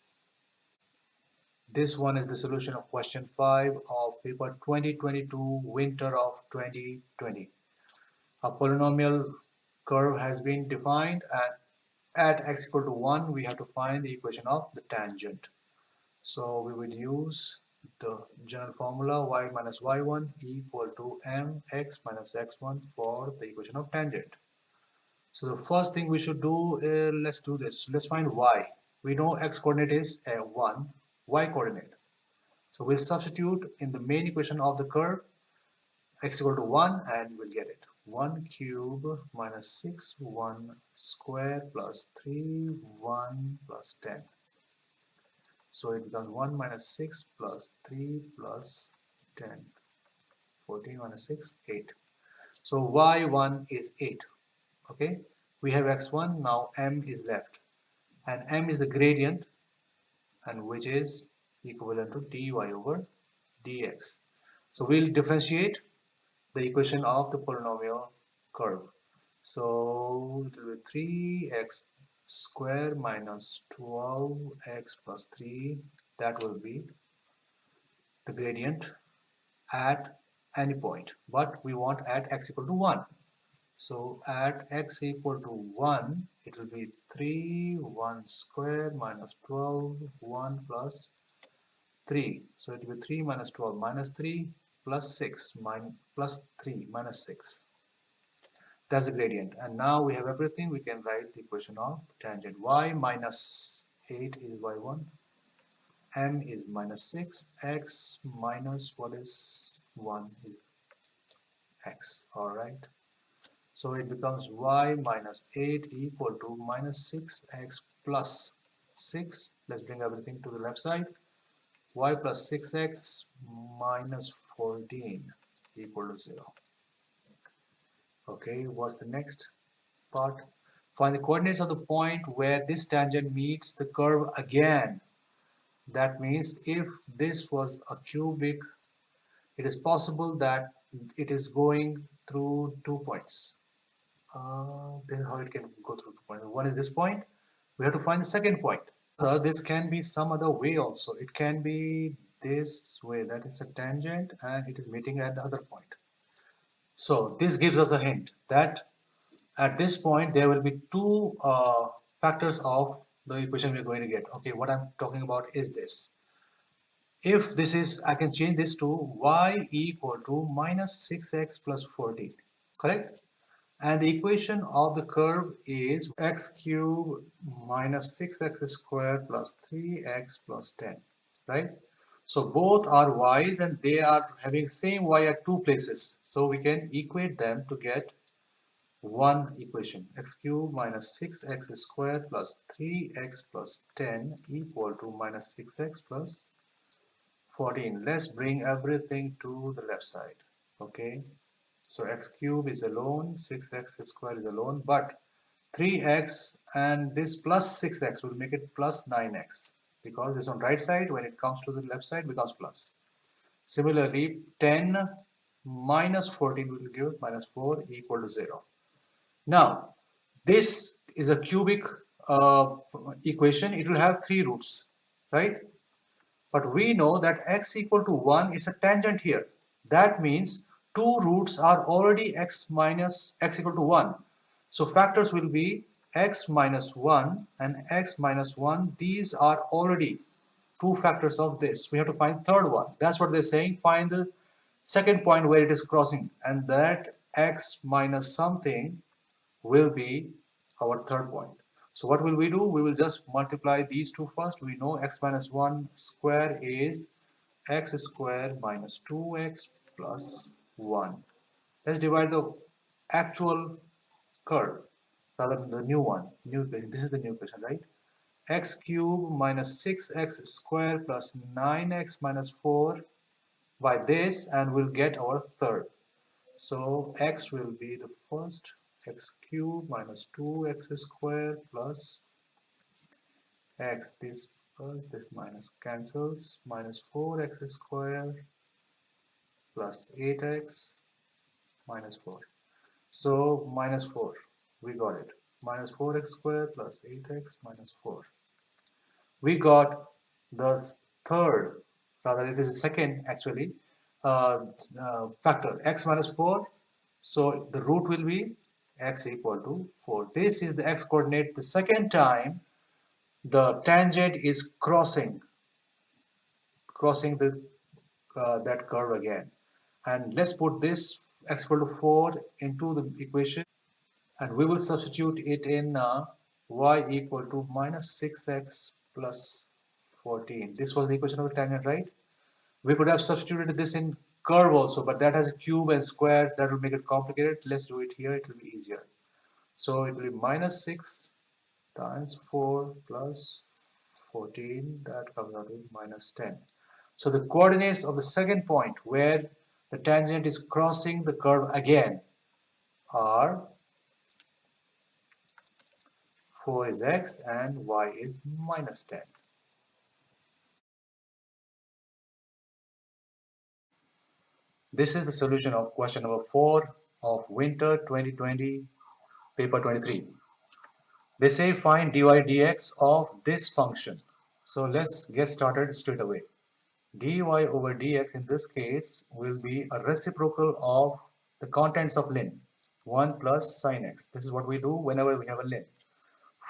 This one is the solution of question 5 of paper 2022, winter of 2020. A polynomial curve has been defined, and at x equal to 1 we have to find the equation of the tangent. So we will use the general formula y minus y1 equal to mx minus x1 for the equation of tangent. So the first thing we should do, let's do this. Let's find y. We know x coordinate is 1, y coordinate. So we'll substitute in the main equation of the curve x equal to 1 and we'll get it. 1 cube minus 6, 1 square plus 3, 1 plus 10. So it becomes 1 minus 6 plus 3 plus 10. 14 minus 6, 8. So y1 is 8. Okay. We have x1, now m is left. And m is the gradient, and which is equivalent to dy over dx. So we'll differentiate the equation of the polynomial curve. So it will be 3x square minus 12x plus 3. That will be the gradient at any point, but we want at x equal to 1. So at x equal to 1, it will be 3, 1 square minus 12, 1 plus 3. So it will be 3 minus 12 minus 3 plus 6 plus 3 minus 6. That's the gradient. And now we have everything. We can write the equation of tangent. Y minus 8 is y1. M is minus 6. X minus what is 1 is x. Alright. So it becomes y minus 8 equal to minus 6x plus 6. Let's bring everything to the left side. Y plus 6x minus 14 equal to 0. Okay, what's the next part? Find the coordinates of the point where this tangent meets the curve again. That means if this was a cubic, it is possible that it is going through 2 points. This is how it can go through 2 points. One is this point. We have to find the second point. This can be some other way also. It can be this way, that is a tangent and it is meeting at the other point. So this gives us a hint that at this point there will be two factors of the equation we're going to get. Okay, what I'm talking about is this. If this is, I can change this to y equal to minus 6x plus 14, correct? And the equation of the curve is x cubed minus 6x squared plus 3x plus 10, right? So both are y's and they are having same y at two places. So we can equate them to get one equation. X cubed minus 6x squared plus 3x plus 10 equal to minus 6x plus 14. Let's bring everything to the left side. Okay. So x cube is alone, 6x squared is alone, but 3x and this plus 6x will make it plus 9x because this on right side, when it comes to the left side, becomes plus. Similarly, 10 minus 14 will give minus 4 equal to 0. Now, this is a cubic equation. It will have three roots, right? But we know that x equal to 1 is a tangent here. That means two roots are already x minus x equal to 1. So factors will be x minus 1 and x minus 1. These are already two factors of this. We have to find third one. That's what they're saying. Find the second point where it is crossing, and that x minus something will be our third point. So what will we do? We will just multiply these two first. We know x minus 1 square is x square minus 2x plus 1. Let's divide the actual curve rather than the new one. This is the new question, right? X cube minus 6x square plus 9x minus 4 by this, and we'll get our third. So x will be the first, x cube minus 2x square plus x, this plus this minus cancels, minus 4x square plus 8x minus 4. So minus 4, we got it. Minus 4x square plus 8x minus 4. We got the third, rather it is the second actually, factor, x minus 4. So the root will be x equal to 4. This is the x coordinate. The second time the tangent is crossing the that curve again. And let's put this x equal to 4 into the equation, and we will substitute it in y equal to minus 6x plus 14. This was the equation of the tangent, right? We could have substituted this in curve also, but that has a cube and square. That will make it complicated. Let's do it here. It will be easier. So it will be minus 6 times 4 plus 14. That comes out to minus 10. So the coordinates of the second point where the tangent is crossing the curve again are 4 is x and y is minus 10. This is the solution of question number 4 of winter 2020 paper 23. They say find dy dx of this function. So let's get started straight away. Dy over dx in this case will be a reciprocal of the contents of ln, 1 plus sine x. This is what we do whenever we have a ln.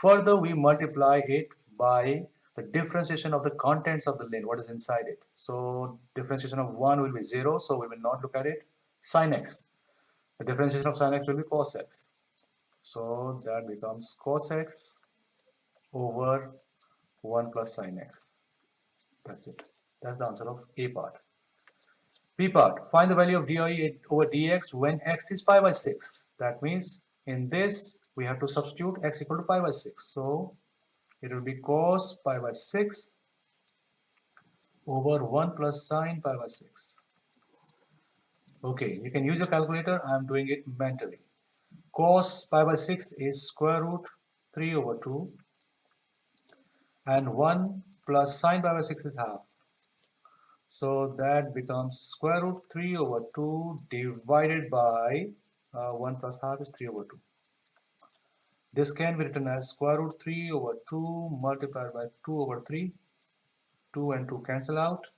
Further, we multiply it by the differentiation of the contents of the ln, what is inside it. So differentiation of 1 will be 0, so we will not look at it. Sine x. The differentiation of sine x will be cos x. So that becomes cos x over 1 plus sine x. That's it. That's the answer of A part. B part. Find the value of dy over dx when x is pi by 6. That means in this we have to substitute x equal to pi by 6. So it will be cos pi by 6 over 1 plus sine pi by 6. Okay, you can use your calculator. I am doing it mentally. Cos pi by 6 is square root 3 over 2, and 1 plus sine pi by 6 is half. So that becomes square root 3 over 2 divided by 1 plus half is 3 over 2. This can be written as square root 3 over 2 multiplied by 2 over 3. 2 and 2 cancel out.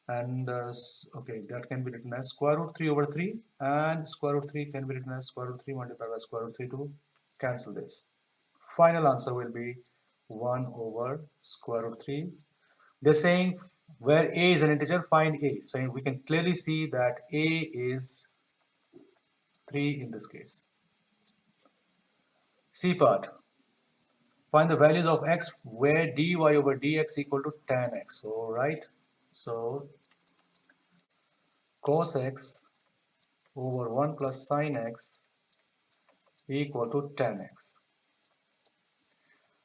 And okay, that can be written as square root 3 over 3, and square root 3 can be written as square root 3 multiplied by square root 3 to cancel this. Final answer will be 1 over square root 3. They're saying where a is an integer, find a. So we can clearly see that a is 3 in this case. C part. Find the values of x where dy over dx equal to tan x. So right. So cos x over 1 plus sine x equal to tan x.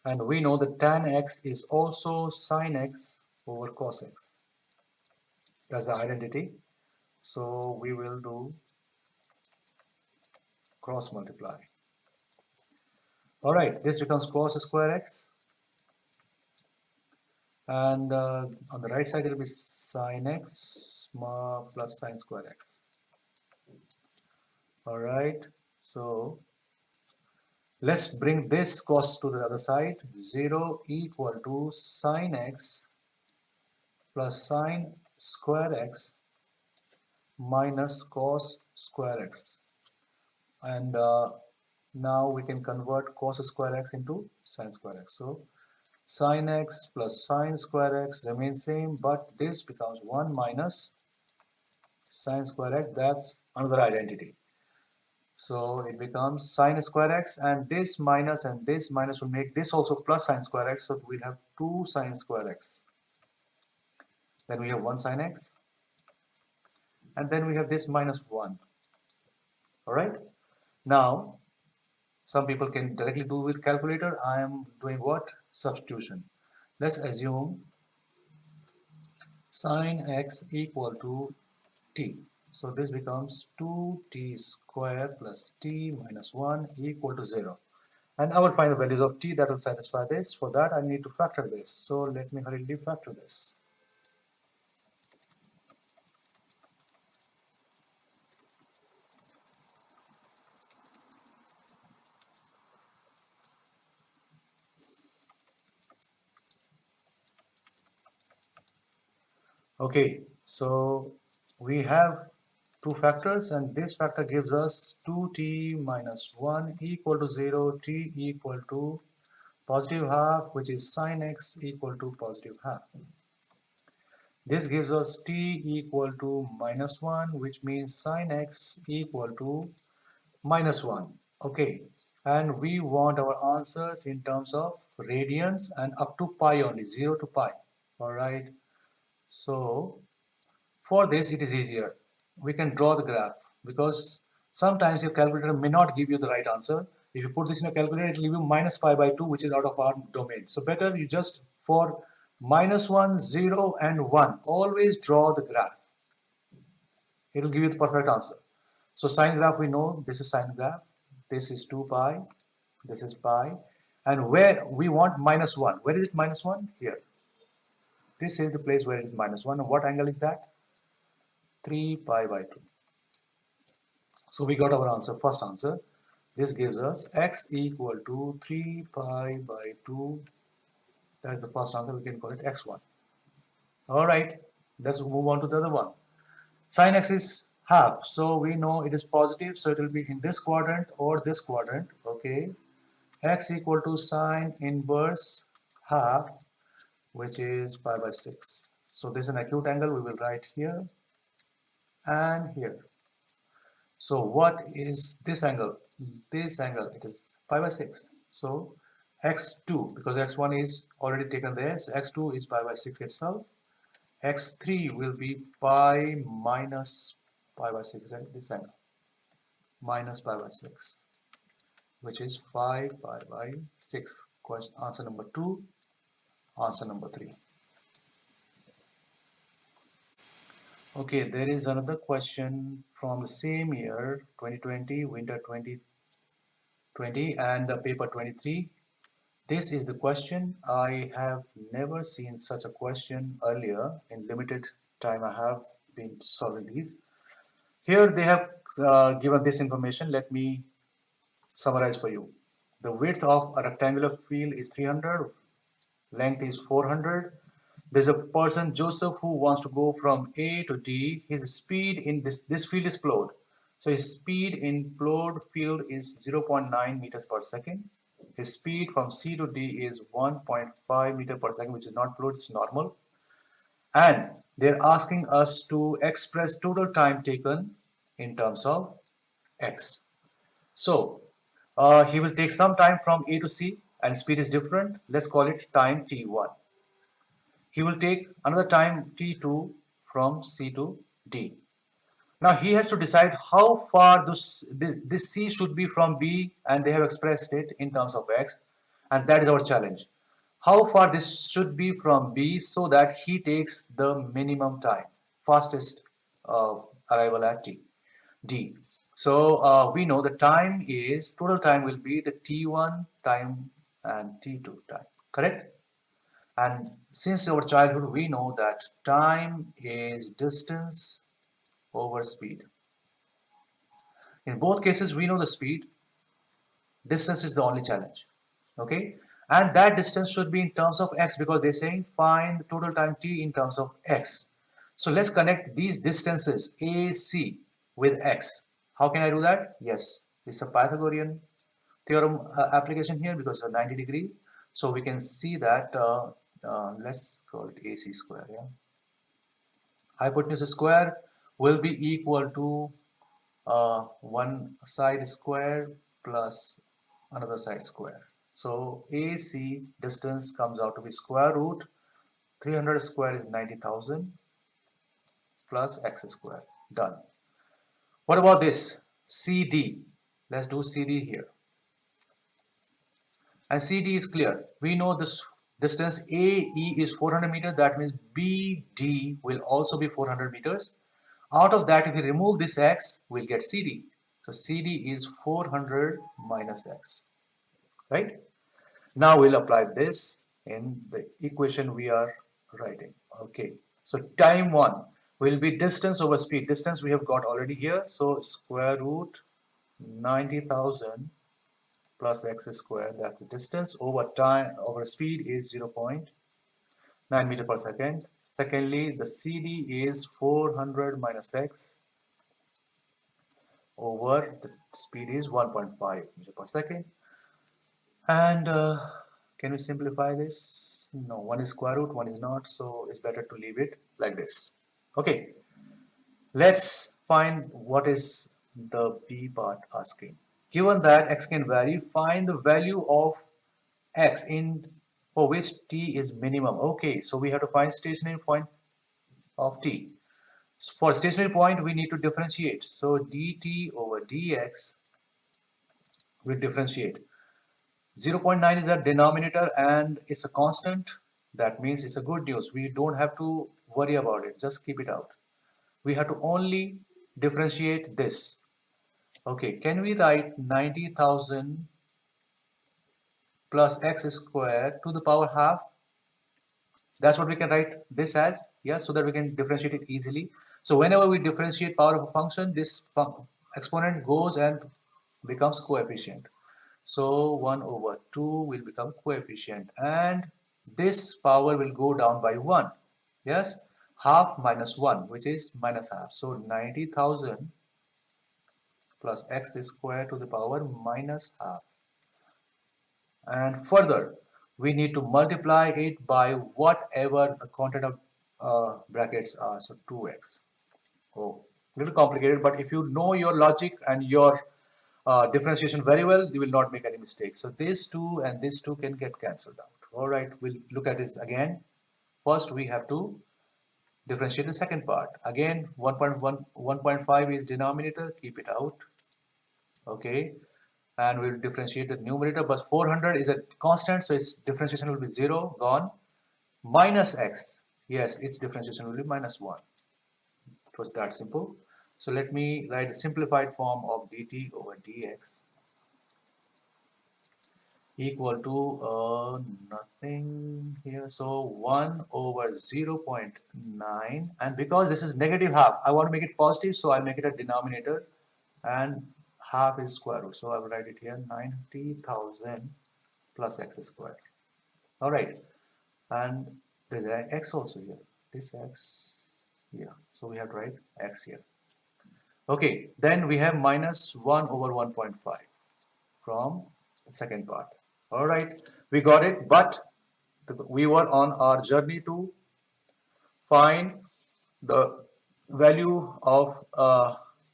And we know that tan x is also sine x over cos x. That's the identity. So we will do cross multiply. All right, this becomes cos square x. And on the right side, it will be sine x plus sine square x. All right, so let's bring this cos to the other side. 0 equal to sine x plus sine square x minus cos square x. And now we can convert cos square x into sine square x. So sine x plus sine square x remains same, but this becomes 1 minus sine square x. That's another identity. So it becomes sine square x, and this minus will make this also plus sine square x. So we'll have 2 sine square x. Then we have 1 sine x, and then we have this minus 1. All right. Now, some people can directly do with calculator. I am doing what? Substitution. Let's assume sine x equal to t. So this becomes 2t square plus t minus 1 equal to 0. And I will find the values of t that will satisfy this. For that, I need to factor this. So let me hurriedly factor this. Okay, so we have two factors, and this factor gives us 2t minus 1 equal to 0, t equal to positive half, which is sine x equal to positive half. This gives us t equal to minus 1, which means sine x equal to minus 1. Okay, and we want our answers in terms of radians and up to pi only, 0 to pi. All right, so for this, it is easier. We can draw the graph because sometimes your calculator may not give you the right answer. If you put this in a calculator, it will give you minus pi by 2, which is out of our domain. So better you just for minus 1, 0, and 1, always draw the graph. It will give you the perfect answer. So sine graph, we know this is sine graph. This is 2 pi. This is pi. And where we want minus 1. Where is it minus 1? Here. This is the place where it is minus 1. And what angle is that? 3 pi by 2. So we got our answer, first answer. This gives us x equal to 3 pi by 2. That is the first answer. We can call it x1. All right, let's move on to the other one. Sin x is half. So we know it is positive. So it will be in this quadrant or this quadrant. Okay. X equal to sine inverse half, which is pi by 6. So this is an acute angle. We will write here and here. So what is this angle? This angle, it is pi by 6. So x2, because x1 is already taken there, so x2 is pi by 6 itself. x3 will be pi minus pi by 6, right? This angle, minus pi by 6, which is 5 pi by 6. Question, answer number 2, answer number 3. Okay, there is another question from the same year, 2020, winter 2020, and the paper 23. This is the question. I have never seen such a question earlier. In limited time, I have been solving these. Here they have given this information. Let me summarize for you. The width of a rectangular field is 300, length is 400. There's a person, Joseph, who wants to go from A to D. His speed in this field is plowed. So his speed in plowed field is 0.9 meters per second. His speed from C to D is 1.5 meter per second, which is not plowed, it's normal. And they're asking us to express total time taken in terms of X. So he will take some time from A to C and speed is different. Let's call it time T1. He will take another time T2 from C to D. Now he has to decide how far this C should be from B, and they have expressed it in terms of X, and that is our challenge. How far this should be from B so that he takes the minimum time, fastest arrival at D. So we know the time is, total time will be the T1 time and T2 time, correct? And since our childhood, we know that time is distance over speed. In both cases, we know the speed. Distance is the only challenge. Okay? And that distance should be in terms of x because they're saying find the total time t in terms of x. So let's connect these distances AC with x. How can I do that? Yes, it's a Pythagorean theorem application here because it's a 90-degree. So we can see that, let's call it AC square. Yeah? Hypotenuse square will be equal to one side square plus another side square. So AC distance comes out to be square root 300 square is 90,000 plus x square. Done. What about this? CD. Let's do CD here. And CD is clear. We know this distance AE is 400 meters. That means BD will also be 400 meters. Out of that, if we remove this x, we'll get CD. So CD is 400 minus x. right? Now we'll apply this in the equation we are writing. Okay, so time 1 will be distance over speed. Distance we have got already here, so square root 90,000 plus x squared, that's the distance, over time, over speed is 0.9 meter per second. Secondly, the CD is 400 minus x over the speed is 1.5 meter per second. And can we simplify this? No, one is square root, one is not, so it's better to leave it like this. Okay, let's find what is the B part asking. Given that x can vary, find the value of x in for which t is minimum. Okay, so we have to find stationary point of t. So for stationary point, we need to differentiate. So dt over dx will differentiate. 0.9 is a denominator and it's a constant. That means it's a good news. We don't have to worry about it. Just keep it out. We have to only differentiate this. Okay, can we write 90,000 plus x squared to the power half? That's what we can write this as, yeah, so that we can differentiate it easily. So whenever we differentiate power of a function, this exponent goes and becomes coefficient. So 1 over 2 will become coefficient and this power will go down by 1. Yes, half minus 1, which is minus half. So 90,000 plus x squared to the power minus half. And further, we need to multiply it by whatever the content of brackets are. So 2x. Oh, a little complicated, but if you know your logic and your differentiation very well, you will not make any mistakes. So these two and these two can get cancelled out. All right, we'll look at this again. First, we have to differentiate the second part. Again, 1.5 is denominator, keep it out. Okay, and we'll differentiate the numerator, but 400 is a constant, so its differentiation will be 0, gone. Minus x, yes, its differentiation will be minus 1. It was that simple. So let me write a simplified form of dt over dx equal to nothing here. So 1 over 0.9, and because this is negative half, I want to make it positive, so I'll make it a denominator and half is square root. So I will write it here 90,000 plus x squared. All right, and there's an x also here. This x, yeah. So we have to write x here. Okay, then we have minus 1 over 1.5 from the second part. All right, we got it, but we were on our journey to find the value of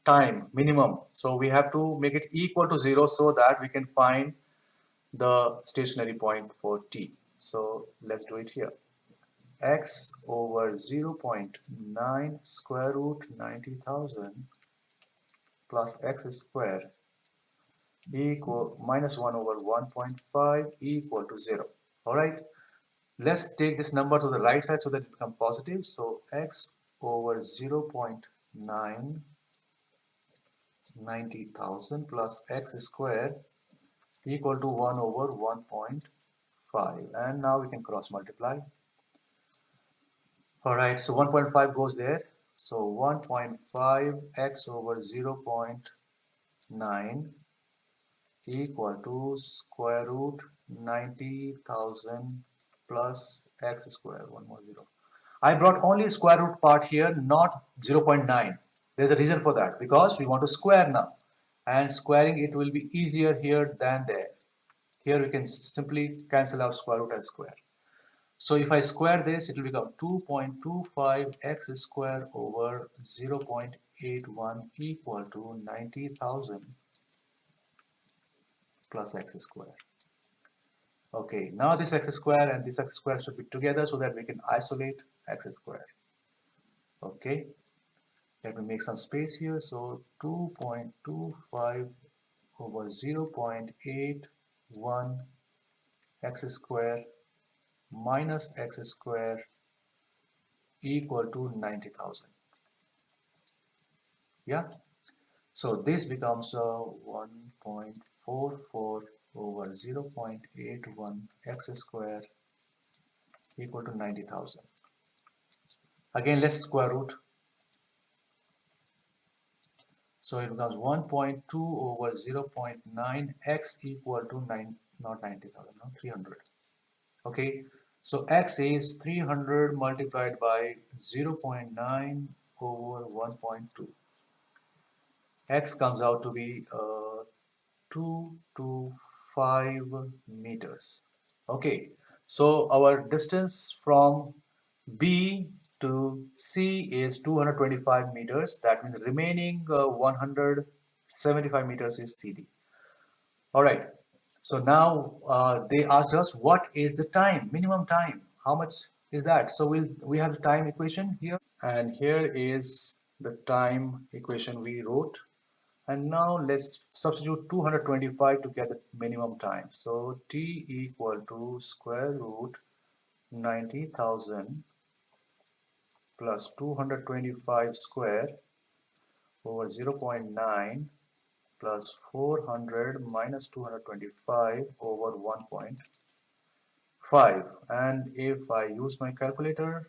time minimum. So we have to make it equal to 0 so that we can find the stationary point for t. So let's do it here. X over 0.9 square root 90,000 plus x square equal minus 1 over 1.5 equal to 0. All right, let's take this number to the right side so that it becomes positive. So x over 0.9 90,000 plus x square equal to 1 over 1.5, and now we can cross multiply. All right, so 1.5 goes there. So 1.5 x over 0.9 equal to square root 90,000 plus x square, one more 0. I brought only square root part here, not 0.9. There's a reason for that, because we want to square now, and squaring it will be easier here than there. Here we can simply cancel out square root and square. So if I square this, it will become 2.25 x square over 0.81 equal to 90,000 plus x square. Okay, now this x square and this x square should be together so that we can isolate x square. Okay, let me make some space here. So 2.25 over 0.81 x square minus x square equal to 90,000. Yeah, so this becomes 1.44 over 0.81 x square equal to 90,000. Again, let's square root. So it becomes 1.2 over 0.9 x equal to 9, not 90,000, no, 300. Okay, so x is 300 multiplied by 0.9 over 1.2. X comes out to be 225 meters. Okay, so our distance from B to C is 225 meters. That means remaining 175 meters is CD. All right. So now they asked us what is the time, minimum time. How much is that? So we have the time equation here, and here is the time equation we wrote. And now let's substitute 225 to get the minimum time. So t equal to square root 90,000 plus 225 square over 0.9 plus 400 minus 225 over 1.5. And if I use my calculator,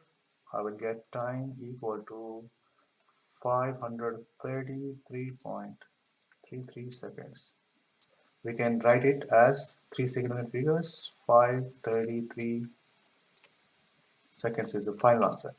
I will get time equal to 533.33 seconds. We can write it as 3 significant figures. 533 seconds is the final answer.